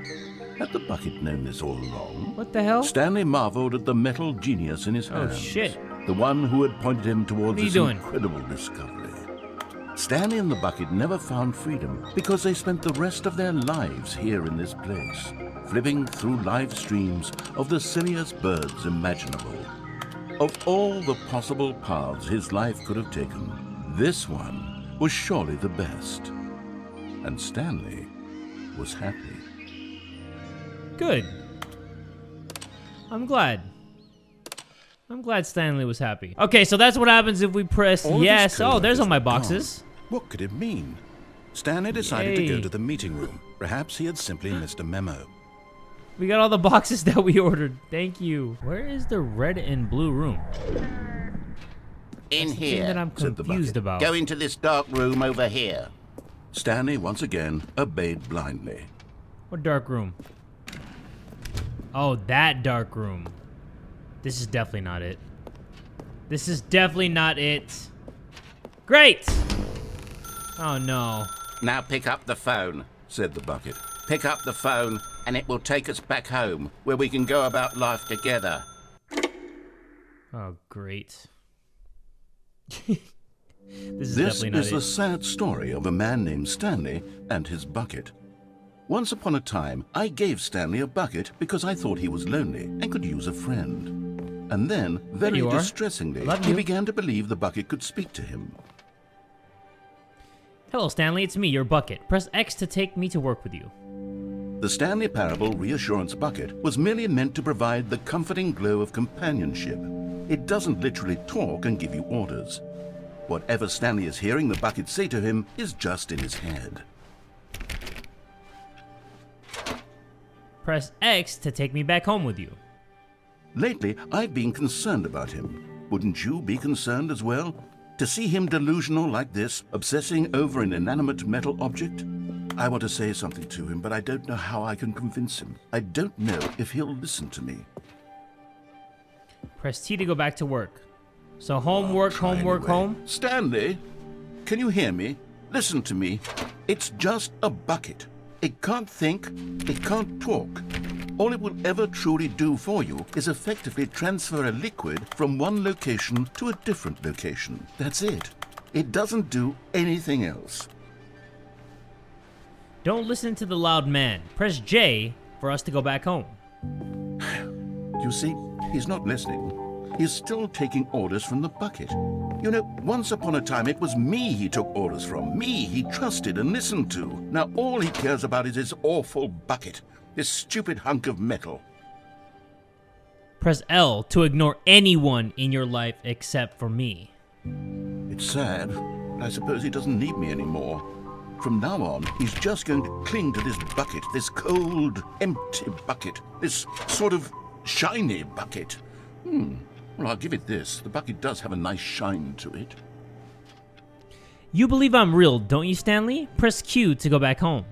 Had the bucket known this all along? What the hell? Stanley marveled at the metal genius in his Oh, hands. shit. The one who had pointed him towards What are you this doing? incredible discovery. Stanley and the bucket never found freedom because they spent the rest of their lives here in this place, flipping through live streams of the silliest birds imaginable. Of all the possible paths his life could have taken, this one was surely the best. And Stanley was happy. Good. I'm glad. I'm glad Stanley was happy. Okay, so that's what happens if we press All of his yes. Oh, there's co-workers all my were gone. boxes. What could it mean? Stanley decided to Yay. go to the meeting room. Perhaps he had simply missed a memo. We got all the boxes that we ordered. Thank you. Where is the red and blue room? In Thing that here. I'm said the confused bucket. about. Go into this dark room over here. Stanley once again obeyed blindly. What dark room? Oh, that dark room. This is definitely not it. This is definitely not it. Great! Oh no. Now pick up the phone. Said the bucket. Pick up the phone, and it will take us back home, where we can go about life together. Oh, great. This is This definitely not is the it. sad story of a man named Stanley and his bucket. Once upon a time, I gave Stanley a bucket because I thought he was lonely and could use a friend. And then, very you are. distressingly, Love he you. began to believe the bucket could speak to him. Hello, Stanley. It's me, your bucket. Press X to take me to work with you. The Stanley Parable Reassurance Bucket was merely meant to provide the comforting glow of companionship. It doesn't literally talk and give you orders. Whatever Stanley is hearing the bucket say to him is just in his head. Press X to take me back home with you. Lately, I've been concerned about him. Wouldn't you be concerned as well? To see him delusional like this, obsessing over an inanimate metal object? I want to say something to him, but I don't know how I can convince him. I don't know if he'll listen to me. Press T to go back to work. So homework, Try homework, anyway. home. Stanley, can you hear me? Listen to me. It's just a bucket. It can't think, it can't talk. All it will ever truly do for you is effectively transfer a liquid from one location to a different location. That's it. It doesn't do anything else. Don't listen to the loud man. Press J for us to go back home. You see, he's not listening. He's still taking orders from the bucket. You know, once upon a time it was me he took orders from. Me he trusted and listened to. Now all he cares about is his awful bucket. This stupid hunk of metal. Press L to ignore anyone in your life except for me. It's sad, but I suppose he doesn't need me anymore. From now on, he's just going to cling to this bucket, this cold, empty bucket, this sort of shiny bucket. Well, I'll give it this. The bucket does have a nice shine to it. You believe I'm real, don't you, Stanley? Press Q to go back home.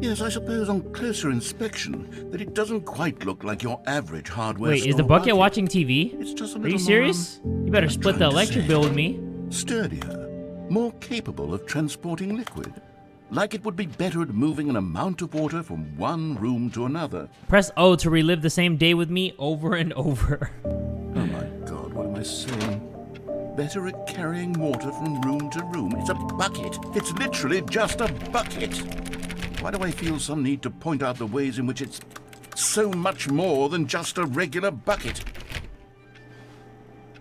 Yes, I suppose on closer inspection that it doesn't quite look like your average hardware Wait, is store the bucket bucket. watching TV? It's just a Are little you serious? You better I'm split the trying to electric say, bill with me. Sturdier, more capable of transporting liquid. Like it would be better at moving an amount of water from one room to another. Press O to relive the same day with me over and over. Oh my God, what am I saying? Better at carrying water from room to room. It's a bucket. It's literally just a bucket. Why do I feel some need to point out the ways in which it's so much more than just a regular bucket?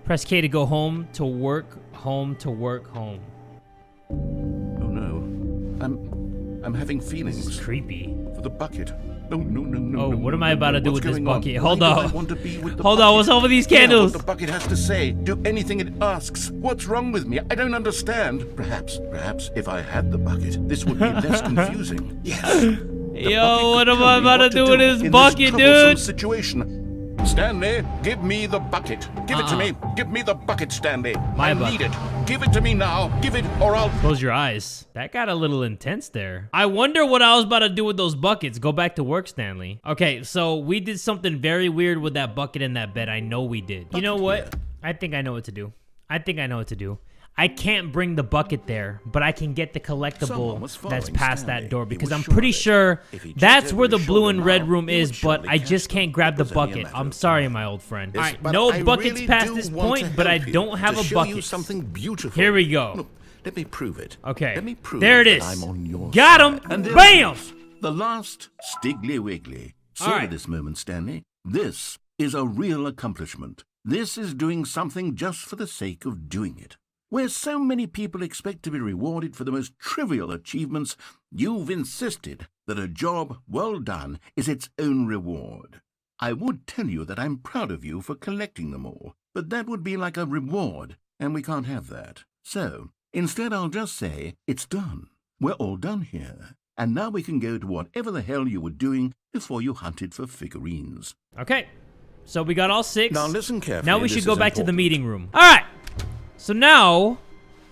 Press K to go home, to work, home, to work, home. Oh no. I'm having This is feelings creepy. for the bucket. No, no, no, no. Oh, no, what no, am I no, about no. to do What's with this going on? bucket? Why Hold do I up. want to be with the Hold on, bucket? what's up with these Hear candles? What the bucket has to say. Do anything it asks. What's wrong with me? I don't understand. Perhaps if I had the bucket, this would be less confusing. Yes. The Yo, bucket what could am tell I me about to what do with this in bucket, troublesome dude? situation. Stanley, give me the bucket. Give it to me. Give me the bucket, Stanley. My I bucket. need it. Give it to me now. Give it, or I'll... Close your eyes. That got a little intense there. I wonder what I was about to do with those buckets. Go back to work, Stanley. Okay, so we did something very weird with that bucket in that bed. I know we did. You know what? I think I know what to do. I can't bring the bucket there, but I can get the collectible that's past that door because I'm pretty sure that's where the blue and red room is, but I just can't grab the bucket. I'm sorry, my old friend. All right, no buckets past this point, but I don't have a bucket. Something beautiful. Here we go. Look, let me prove it. Okay, Let me prove there it that is. I'm on your Got side. him. And there Bam! it is. The last Stiggly Wiggly. All Savor right. this moment, Stanley. This is a real accomplishment. This is doing something just for the sake of doing it. Where so many people expect to be rewarded for the most trivial achievements, you've insisted that a job well done is its own reward. I would tell you that I'm proud of you for collecting them all, but that would be like a reward, and we can't have that. So, instead I'll just say, it's done. We're all done here. And now we can go to whatever the hell you were doing before you hunted for figurines. Okay, so we got all 6. Now listen carefully. Now we this should go is back to the important. meeting room. All right. So now,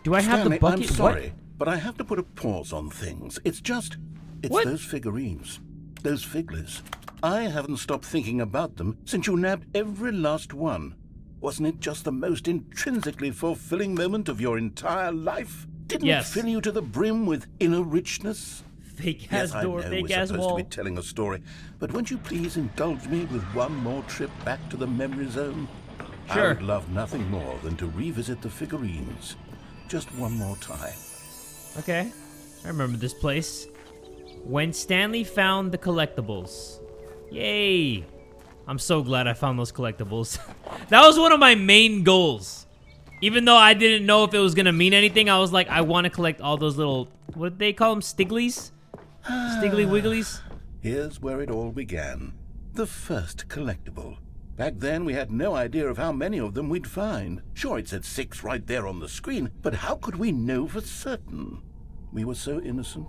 do I have Stanley, the bucket? I'm sorry, What? but I have to put a pause on things. It's What? those figurines, those figglers. I haven't stopped thinking about them since you nabbed every last one. Wasn't it just the most intrinsically fulfilling moment of your entire life? Didn't it fill you to the brim with inner richness? Fake Yes, ass I door, know fake we're ass supposed wall. to be telling a story, but won't you please indulge me with one more trip back to the memory zone? Sure. I would love nothing more than to revisit the figurines. Just one more time. Okay, I remember this place. When Stanley found the collectibles. Yay! I'm so glad I found those collectibles. That was one of my main goals. Even though I didn't know if it was gonna mean anything, I was like, I want to collect all those little, what did they call them? Stigglies? Stiggly Wigglies? Here's where it all began. The first collectible. Back then, we had no idea of how many of them we'd find. Sure, it said 6 right there on the screen, but how could we know for certain? We were so innocent.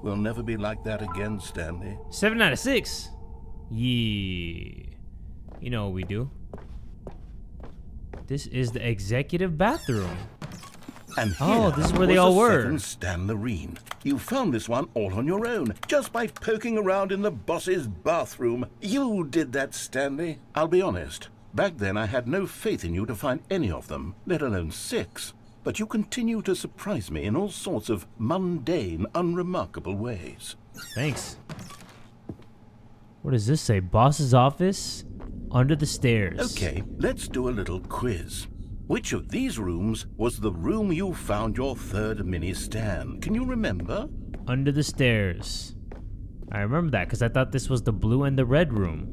We'll never be like that again, Stanley. 7 out of 6. Yeah. You know what we do. This is the executive bathroom. And Oh, here this is where they all was the were. second Stanlerine. You found this one all on your own, just by poking around in the boss's bathroom. You did that, Stanley. I'll be honest. Back then, I had no faith in you to find any of them, let alone 6. But you continue to surprise me in all sorts of mundane, unremarkable ways. Thanks. What does this say? Boss's office? Under the stairs. Okay, let's do a little quiz. Which of these rooms was the room you found your third mini stand? Can you remember? Under the stairs. I remember that because I thought this was the blue and the red room.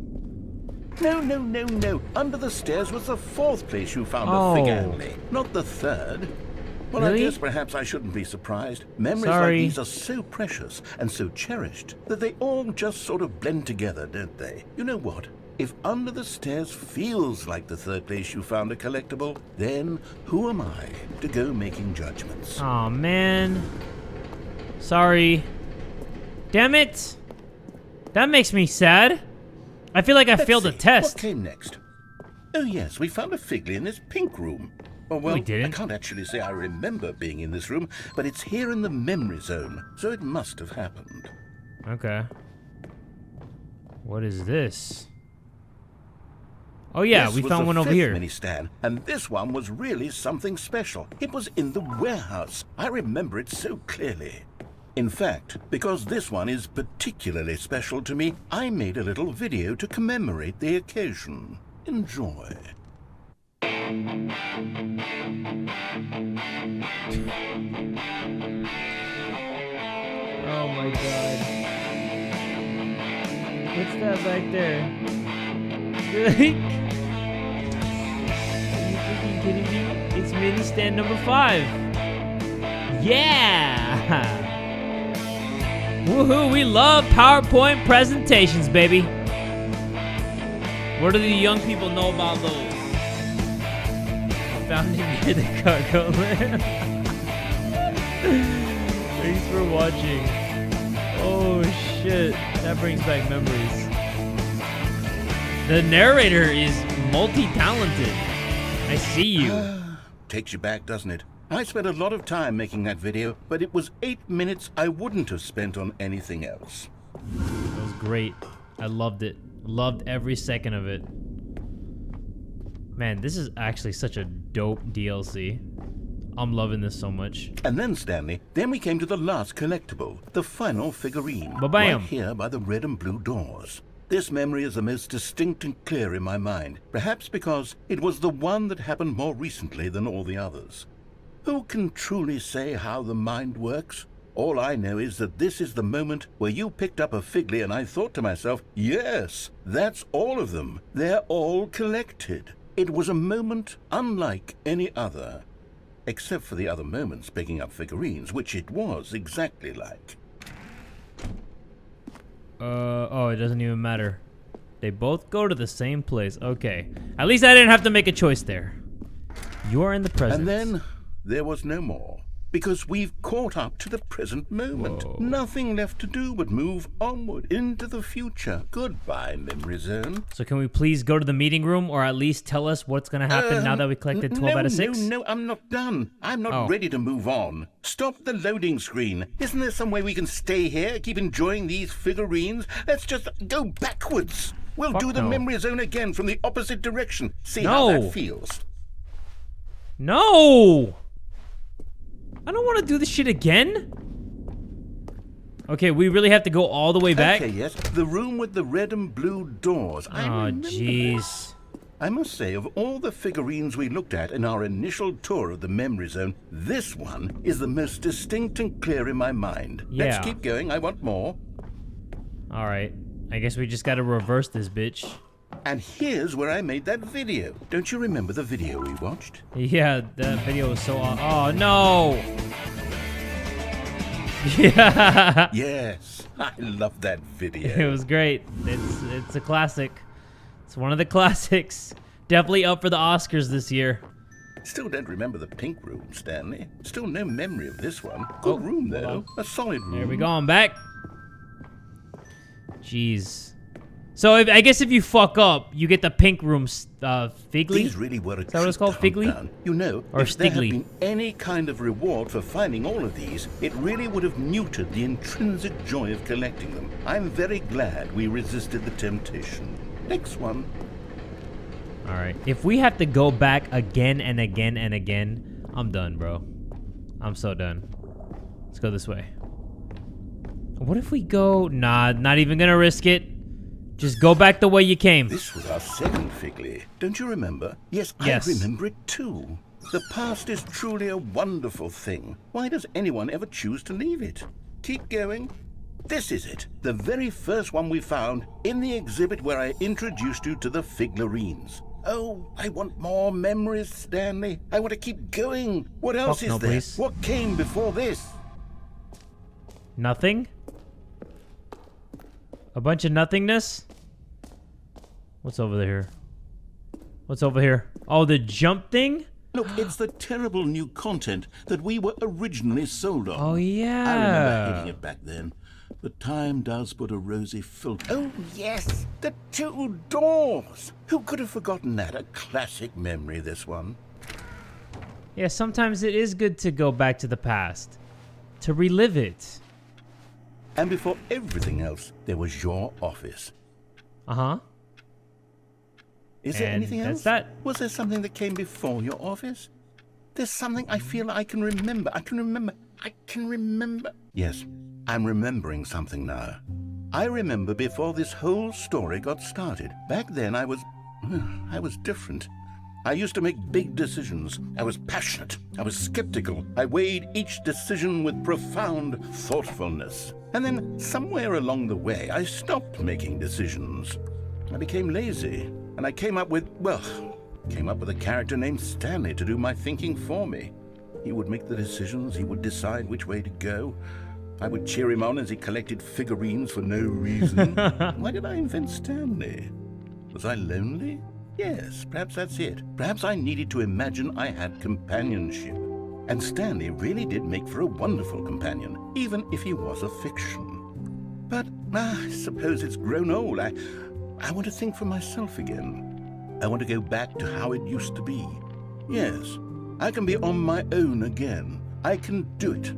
No. Under the stairs was the 4th place you found Oh. a fig Anley, not the 3rd. Well, Really? I guess perhaps I shouldn't be surprised. Memories Sorry. like these are so precious and so cherished that they all just sort of blend together, don't they? You know what? If Under the Stairs feels like the 3rd place you found a collectible, then who am I to go making judgments? Oh man. Sorry. Damn it. That makes me sad. I feel like I Let's failed a see, test. What came next? Oh yes, we found a Figley in this pink room. Oh well, We didn't. I can't actually say I remember being in this room, but it's here in the memory zone, so it must have happened. Okay. What is this? Oh yeah, This we was found the one over 5th here. mini stand, and this one was really something special. It was in the warehouse. I remember it so clearly. In fact, because this one is particularly special to me, I made a little video to commemorate the occasion. Enjoy. Oh my god. What's that back there? Are you freaking kidding me? It's mini stand number 5. Yeah! Woohoo, we love PowerPoint presentations, baby. What do the young people know about those? Found it near the cargo lift. Thanks for watching. Oh shit, that brings back memories. The narrator is multi-talented. I see you. Takes you back, doesn't it? I spent a lot of time making that video, but it was 8 minutes I wouldn't have spent on anything else. It was great. I loved it. Loved every second of it. Man, this is actually such a dope DLC. I'm loving this so much. And then, Stanley, then we came to the last collectible, the final figurine. Ba-bam. Right here by the red and blue doors. This memory is the most distinct and clear in my mind, perhaps because it was the one that happened more recently than all the others. Who can truly say how the mind works? All I know is that this is the moment where you picked up a Figly and I thought to myself, yes, that's all of them. They're all collected. It was a moment unlike any other, except for the other moments picking up figurines, which it was exactly like. Oh, it doesn't even matter. They both go to the same place. Okay. At least I didn't have to make a choice there. You're in the present. And then there was no more, because we've caught up to the present moment. Whoa. Nothing left to do but move onward into the future. Goodbye, Memory Zone. So can we please go to the meeting room, or at least tell us what's gonna happen now that we collected 12 out of 6? No, I'm not done. I'm not ready to move on. Stop the loading screen. Isn't there some way we can stay here, keep enjoying these figurines? Let's just go backwards. We'll do the Memory Zone again from the opposite direction. See how that feels. No! I don't want to do this shit again. Okay, we really have to go all the way back? Okay, yes. The room with the red and blue doors. I remember jeez. I must say, of all the figurines we looked at in our initial tour of the Memory Zone, this one is the most distinct and clear in my mind. Yeah. Let's keep going. I want more. All right. I guess we just got to reverse this bitch. And here's where I made that video. Don't you remember the video we watched? Yeah, that video was so awesome. Oh, no! Yeah! Yes, I love that video. It was great. It's a classic. It's one of the classics. Definitely up for the Oscars this year. Still don't remember the pink room, Stanley. Still no memory of this one. Good room, though. A solid room. There we go. I'm back. Jeez. So I guess if you fuck up, you get the pink room Figly? These really were a Is that what it's called? Figly? You know, or if there had Stigly? been any kind of reward for finding all of these, it really would have muted the intrinsic joy of collecting them. I'm very glad we resisted the temptation. Next one. All right. If we have to go back again and again and again, I'm done, bro. I'm so done. Let's go this way. What if we go... Nah, not even gonna risk it. Just go back the way you came. This was our second Figly. Don't you remember? Yes, I remember it too. The past is truly a wonderful thing. Why does anyone ever choose to leave it? Keep going. This is it. The very first one we found in the exhibit where I introduced you to the Figlarines. Oh, I want more memories, Stanley. I want to keep going. What else is there? Please. What came before this? Nothing? A bunch of nothingness? What's over here? What's over here? Oh, the jump thing? Look, it's the terrible new content that we were originally sold on. Oh, yeah. I remember hating it back then. But time does put a rosy filter. Oh, yes, the two doors. Who could have forgotten that? A classic memory, this one. Yeah, sometimes it is good to go back to the past. To relive it. And before everything else, there was your office. Uh-huh. Is there anything else? That's that. Was there something that came before your office? There's something I feel I can remember. I can remember. Yes, I'm remembering something now. I remember before this whole story got started. Back then I was different. I used to make big decisions. I was passionate. I was skeptical. I weighed each decision with profound thoughtfulness. And then somewhere along the way, I stopped making decisions. I became lazy. And I came up with a character named Stanley to do my thinking for me. He would make the decisions. He would decide which way to go. I would cheer him on as he collected figurines for no reason. Why did I invent Stanley? Was I lonely? Yes, perhaps that's it. Perhaps I needed to imagine I had companionship. And Stanley really did make for a wonderful companion, even if he was a fiction. But I suppose it's grown old. I want to think for myself again. I want to go back to how it used to be. Yes, I can be on my own again. I can do it.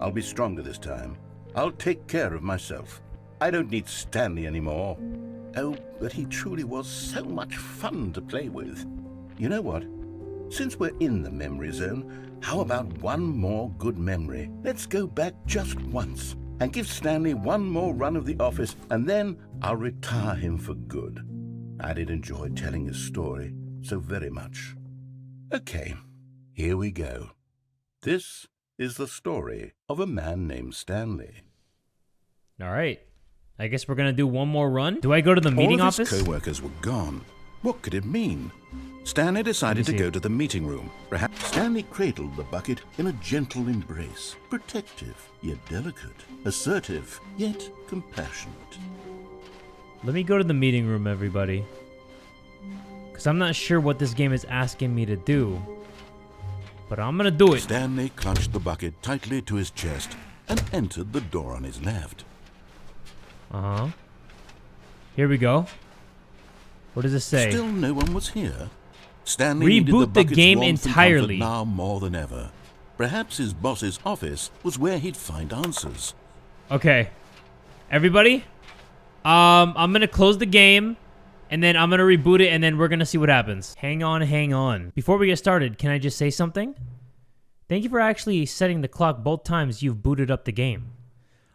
I'll be stronger this time. I'll take care of myself. I don't need Stanley anymore. Oh, but he truly was so much fun to play with. You know what? Since we're in the memory zone, how about one more good memory? Let's go back just once and give Stanley one more run of the office, and then I'll retire him for good. I did enjoy telling his story so very much. Okay, here we go. This is the story of a man named Stanley. All right. I guess we're going to do one more run. Do I go to the meeting All of office? his co-workers were gone. What could it mean? Stanley decided to go to the meeting room. Perhaps Stanley cradled the bucket in a gentle embrace. Protective, yet delicate. Assertive, yet compassionate. Let me go to the meeting room, everybody. Because I'm not sure what this game is asking me to do. But I'm going to do it. Stanley clutched the bucket tightly to his chest and entered the door on his left. Uh-huh. Here we go. What does it say? Still no one was here. Stanley needed Reboot the bucket's game warmth and entirely. comfort now more than ever. Perhaps his boss's office was where he'd find answers. Okay. Everybody, I'm going to close the game, and then I'm going to reboot it, and then we're going to see what happens. Hang on, hang on. Before we get started, can I just say something? Thank you for actually setting the clock both times you've booted up the game.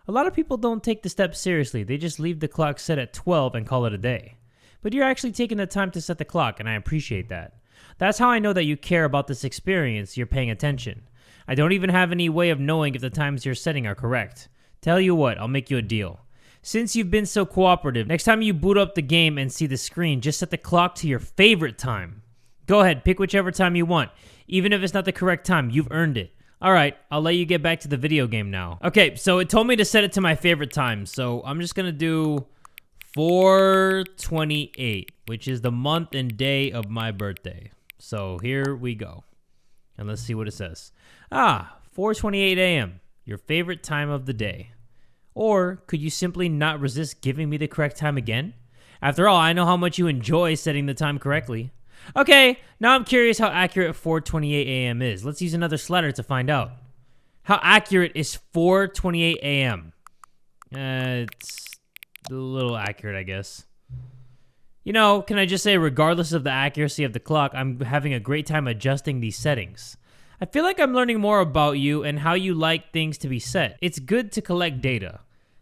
A lot of people don't take the step seriously. They just leave the clock set at 12 and call it a day. But you're actually taking the time to set the clock, and I appreciate that. That's how I know that you care about this experience. You're paying attention. I don't even have any way of knowing if the times you're setting are correct. Tell you what, I'll make you a deal. Since you've been so cooperative, next time you boot up the game and see the screen, just set the clock to your favorite time. Go ahead, pick whichever time you want. Even if it's not the correct time, you've earned it. Alright, I'll let you get back to the video game now. Okay, so it told me to set it to my favorite time, so I'm just gonna do 4/28, which is the month and day of my birthday. So here we go. And let's see what it says. 4:28 a.m., your favorite time of the day. Or could you simply not resist giving me the correct time again? After all, I know how much you enjoy setting the time correctly. Okay, now I'm curious how accurate 4:28 a.m. is. Let's use another slider to find out. How accurate is 4:28 a.m.? It's a little accurate, I guess. You know, can I just say, regardless of the accuracy of the clock, I'm having a great time adjusting these settings. I feel like I'm learning more about you and how you like things to be set. It's good to collect data.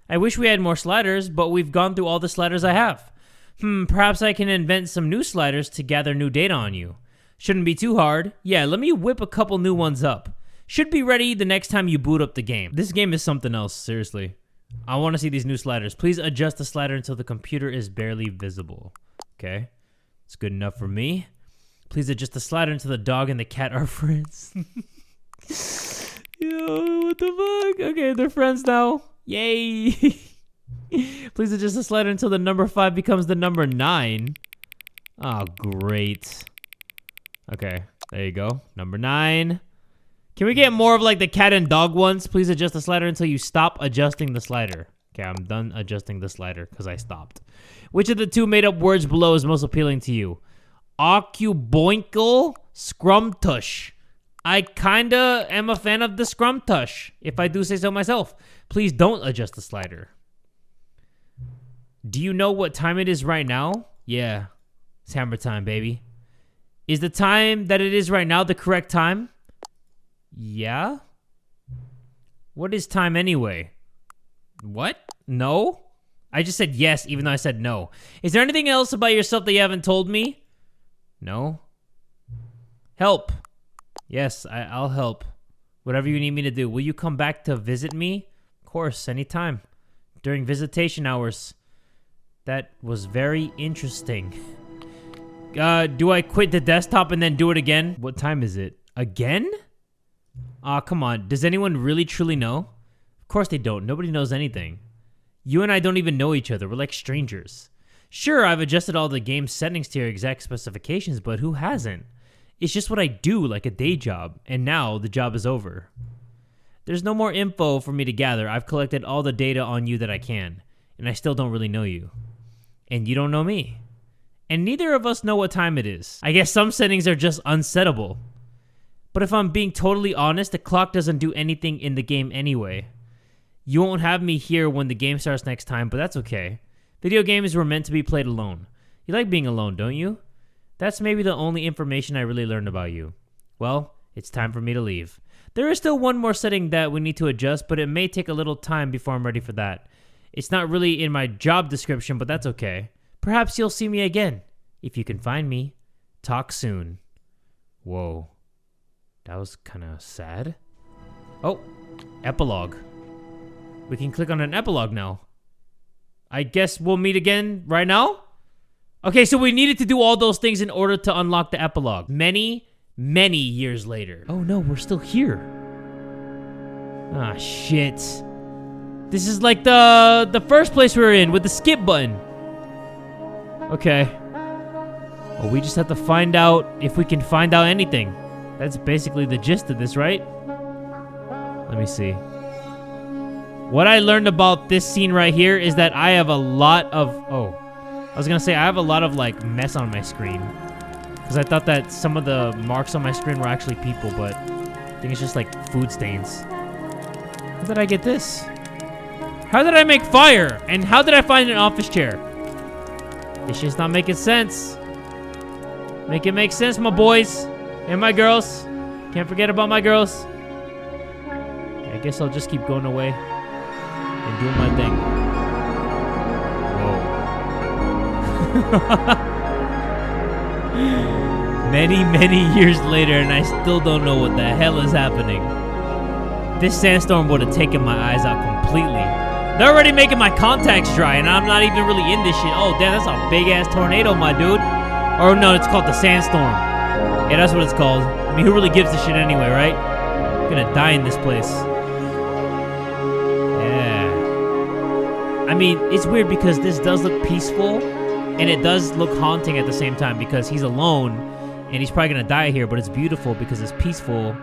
I wish we had more sliders, but we've gone through all the sliders I have. Perhaps I can invent some new sliders to gather new data on you. Shouldn't be too hard. Yeah, let me whip a couple new ones up. Should be ready the next time you boot up the game. This game is something else, seriously. I want to see these new sliders. Please adjust the slider until the computer is barely visible. Okay, it's good enough for me. Please adjust the slider until the dog and the cat are friends. Yo, what the fuck? Okay, they're friends now. Yay. Please adjust the slider until the number 5 becomes the number 9. Oh, great. Okay, there you go. Number 9. Can we get more of like the cat and dog ones? Please adjust the slider until you stop adjusting the slider. Okay, I'm done adjusting the slider because I stopped. Which of the two made up words below is most appealing to you? Occuboinkle Scrumtush. I kinda am a fan of the Scrumtush, if I do say so myself. Please don't adjust the slider. Do you know what time it is right now? Yeah, it's hammer time, baby. Is the time that it is right now the correct time? Yeah? What is time anyway? What? No? I just said yes, even though I said no. Is there anything else about yourself that you haven't told me? No? Help. Yes, I'll help. Whatever you need me to do. Will you come back to visit me? Of course, anytime. During visitation hours. That was very interesting. Do I quit the desktop and then do it again? What time is it? Again? Aw, come on. Does anyone really truly know? Of course they don't. Nobody knows anything. You and I don't even know each other. We're like strangers. Sure, I've adjusted all the game settings to your exact specifications, but who hasn't? It's just what I do, like a day job, and now the job is over. There's no more info for me to gather. I've collected all the data on you that I can, and I still don't really know you. And you don't know me. And neither of us know what time it is. I guess some settings are just unsettable. But if I'm being totally honest, the clock doesn't do anything in the game anyway. You won't have me here when the game starts next time, but that's okay. Video games were meant to be played alone. You like being alone, don't you? That's maybe the only information I really learned about you. Well, it's time for me to leave. There is still one more setting that we need to adjust, but it may take a little time before I'm ready for that. It's not really in my job description, but that's okay. Perhaps you'll see me again. If you can find me, talk soon. Whoa. That was kind of sad. Oh, epilogue. We can click on an epilogue now. I guess we'll meet again right now? Okay, so we needed to do all those things in order to unlock the epilogue. Many years later. Oh no, we're still here. Ah, shit. This is like the first place we were in with the skip button. Okay. Well, we just have to find out if we can find out anything. That's basically the gist of this, right? Let me see. What I learned about this scene right here is that I have a lot of... Oh. I was gonna say, I have a lot of, like, mess on my screen. Because I thought that some of the marks on my screen were actually people, but I think it's just, like, food stains. How did I get this? How did I make fire? And how did I find an office chair? It's just not making sense. Make it make sense, my boys. And my girls. Can't forget about my girls. I guess I'll just keep going away and doing my thing. Whoa. Many years later, and I still don't know what the hell is happening. This sandstorm would have taken my eyes out completely. They're already making my contacts dry, and I'm not even really in this shit. Oh, damn, that's a big-ass tornado, my dude. Or no, it's called the sandstorm. Yeah, that's what it's called. I mean, who really gives a shit anyway, right? I'm gonna die in this place. Yeah. I mean, it's weird because this does look peaceful, and it does look haunting at the same time because he's alone, and he's probably gonna die here, but it's beautiful because it's peaceful,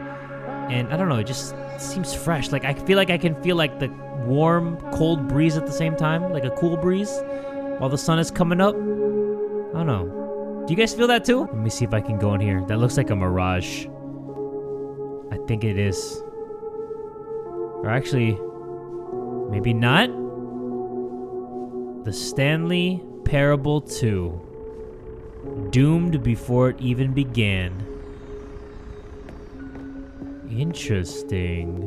and I don't know, it just seems fresh. Like, I feel like I can feel, like, the warm, cold breeze at the same time, like a cool breeze, while the sun is coming up. I don't know. Do you guys feel that too? Let me see if I can go in here. That looks like a mirage. I think it is. Or actually, maybe not. The Stanley Parable 2. Doomed before it even began. Interesting.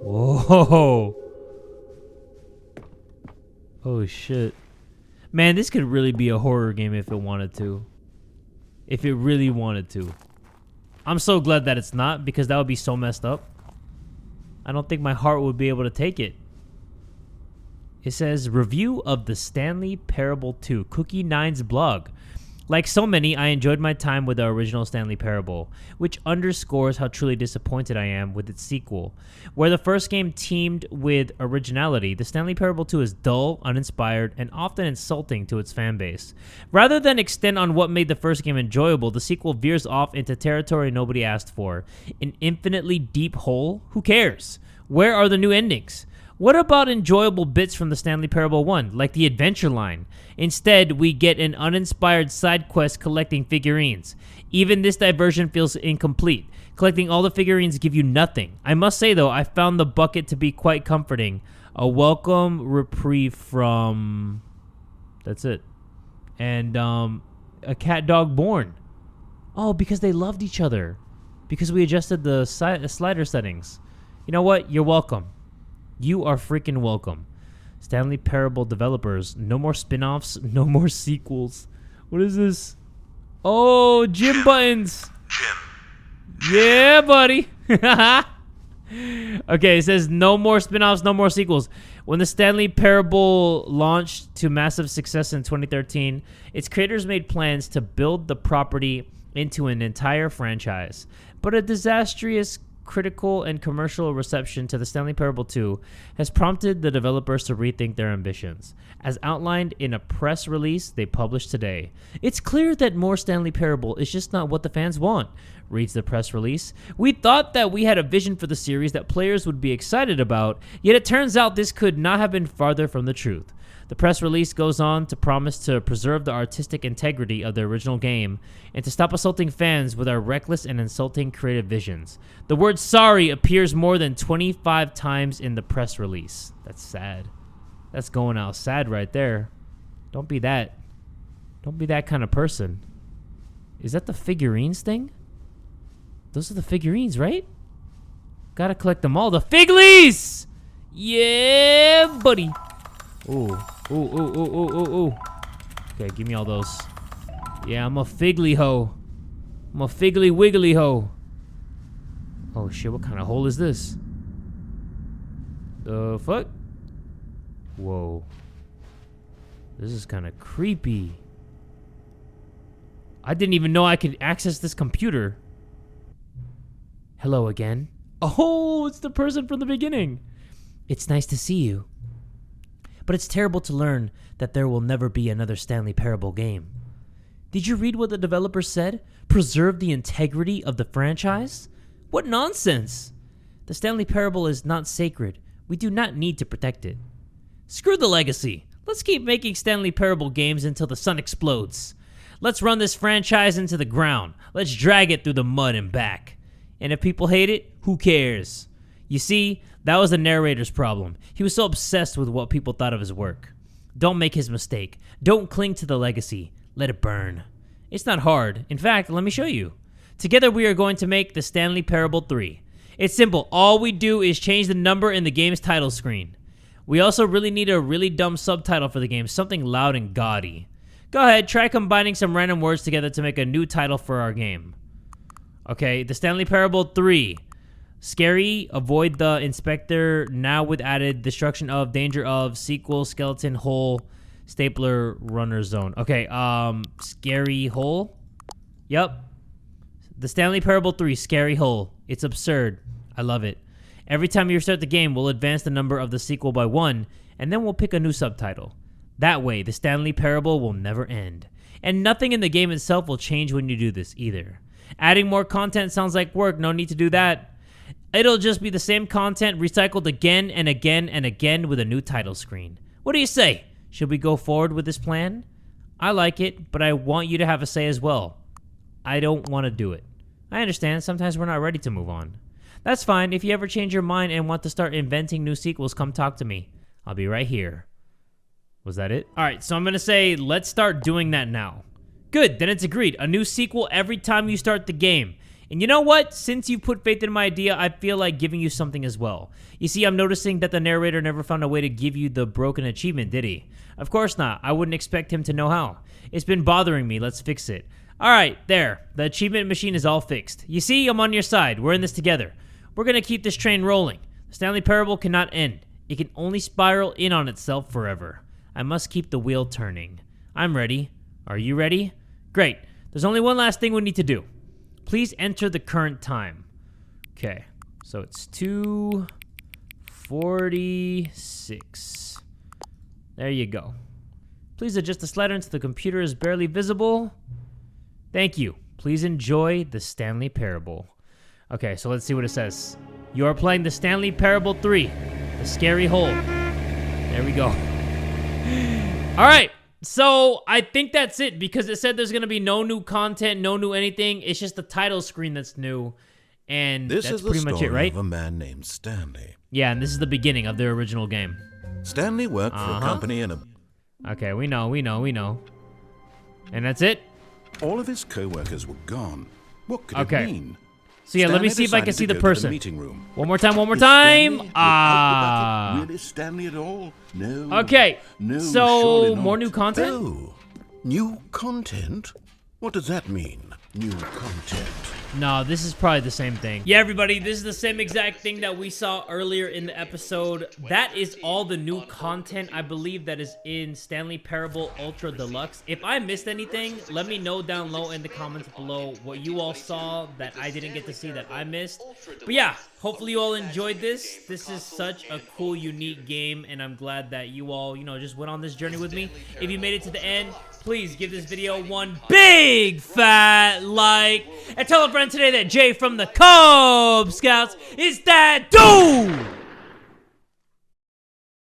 Whoa. Oh shit. Man, this could really be a horror game if it wanted to. If it really wanted to. I'm so glad that it's not, because that would be so messed up. I don't think my heart would be able to take it. It says, review of the Stanley Parable 2, Cookie Nine's blog. Like so many, I enjoyed my time with the original Stanley Parable, which underscores how truly disappointed I am with its sequel. Where the first game teamed with originality, the Stanley Parable 2 is dull, uninspired, and often insulting to its fanbase. Rather than extend on what made the first game enjoyable, the sequel veers off into territory nobody asked for. An infinitely deep hole? Who cares? Where are the new endings? What about enjoyable bits from the Stanley Parable 1, like the adventure line? Instead, we get an uninspired side quest collecting figurines. Even this diversion feels incomplete. Collecting all the figurines give you nothing. I must say, though, I found the bucket to be quite comforting. A welcome reprieve from... That's it. And, a cat dog born. Oh, because they loved each other. Because we adjusted the slider settings. You know what? You're welcome. You are freaking welcome. Stanley Parable developers. No more spin-offs. No more sequels. What is this? Oh, gym buttons. Yeah, buddy. Okay, it says no more spin-offs, no more sequels. When the Stanley Parable launched to massive success in 2013, its creators made plans to build the property into an entire franchise. But a disastrous critical and commercial reception to the Stanley Parable 2 has prompted the developers to rethink their ambitions, as outlined in a press release they published today. It's clear that more Stanley Parable is just not what the fans want, reads the press release. We thought that we had a vision for the series that players would be excited about, yet it turns out this could not have been farther from the truth. The press release goes on to promise to preserve the artistic integrity of the original game and to stop assaulting fans with our reckless and insulting creative visions. The word sorry appears more than 25 times in the press release. That's sad. That's going out sad right there. Don't be that kind of person. Is that the figurines thing? Those are the figurines, right? Gotta collect them all. The figlies! Yeah, buddy. Ooh. Ooh. Okay, give me all those. Yeah, I'm a figly hoe. I'm a figgly wiggly hoe. Oh shit, what kind of hole is this? The fuck? Whoa. This is kind of creepy. I didn't even know I could access this computer. Hello again. Oh, it's the person from the beginning. It's nice to see you. But it's terrible to learn that there will never be another Stanley Parable game. Did you read what the developer said? Preserve the integrity of the franchise? What nonsense! The Stanley Parable is not sacred. We do not need to protect it. Screw the legacy. Let's keep making Stanley Parable games until the sun explodes. Let's run this franchise into the ground. Let's drag it through the mud and back. And if people hate it, who cares? You see, that was the narrator's problem. He was so obsessed with what people thought of his work. Don't make his mistake. Don't cling to the legacy. Let it burn. It's not hard. In fact, let me show you. Together we are going to make the Stanley Parable 3. It's simple. All we do is change the number in the game's title screen. We also really need a really dumb subtitle for the game, something loud and gaudy. Go ahead, try combining some random words together to make a new title for our game. Okay, the Stanley Parable 3. Scary, avoid the inspector, now with added destruction of, danger of, sequel, skeleton, hole, stapler, runner zone. Okay, scary hole? Yep. The Stanley Parable 3, scary hole. It's absurd. I love it. Every time you restart the game, we'll advance the number of the sequel by 1, and then we'll pick a new subtitle. That way, the Stanley Parable will never end. And nothing in the game itself will change when you do this either. Adding more content sounds like work, no need to do that. It'll just be the same content recycled again and again and again with a new title screen. What do you say? Should we go forward with this plan? I like it, but I want you to have a say as well. I don't want to do it. I understand, sometimes we're not ready to move on. That's fine, if you ever change your mind and want to start inventing new sequels, come talk to me. I'll be right here. Was that it? Alright, so I'm gonna say, let's start doing that now. Good, then it's agreed. A new sequel every time you start the game. And you know what? Since you've put faith in my idea, I feel like giving you something as well. You see, I'm noticing that the narrator never found a way to give you the broken achievement, did he? Of course not. I wouldn't expect him to know how. It's been bothering me. Let's fix it. Alright, there. The achievement machine is all fixed. You see, I'm on your side. We're in this together. We're gonna keep this train rolling. The Stanley Parable cannot end. It can only spiral in on itself forever. I must keep the wheel turning. I'm ready. Are you ready? Great. There's only one last thing we need to do. Please enter the current time. Okay, so it's 2:46. There you go. Please adjust the slider until the computer is barely visible. Thank you. Please enjoy the Stanley Parable. Okay, so let's see what it says. You are playing the Stanley Parable 3, the scary hole. There we go. All right. So, I think that's it, because it said there's going to be no new content, no new anything. It's just the title screen that's new, and This that's is the pretty much it, story right? of a man named Stanley. Yeah, and this is the beginning of the original game. Stanley worked for a company and Okay, we know. And that's it? all of his co-workers were gone. What could Okay. it mean? So yeah, let me Stanley see if I can decided see to the go to person. meeting room. One more time. Is Stanley without the Ah. bucket really Stanley at all? No. Okay, No, so surely more not. new content? Oh, new content? What does that mean? New content. No, this is probably the same thing. Yeah, everybody, this is the same exact thing that we saw earlier in the episode. That is all the new content, I believe, that is in Stanley Parable Ultra Deluxe. If I missed anything, let me know down low in the comments below what you all saw that I didn't get to see that I missed. But yeah, hopefully you all enjoyed this. This is such a cool, unique game, and I'm glad that you all, just went on this journey with me. If you made it to the end, please give this video one big fat like, and tell a friend today that Jay from the Kubz Scouts is that dude!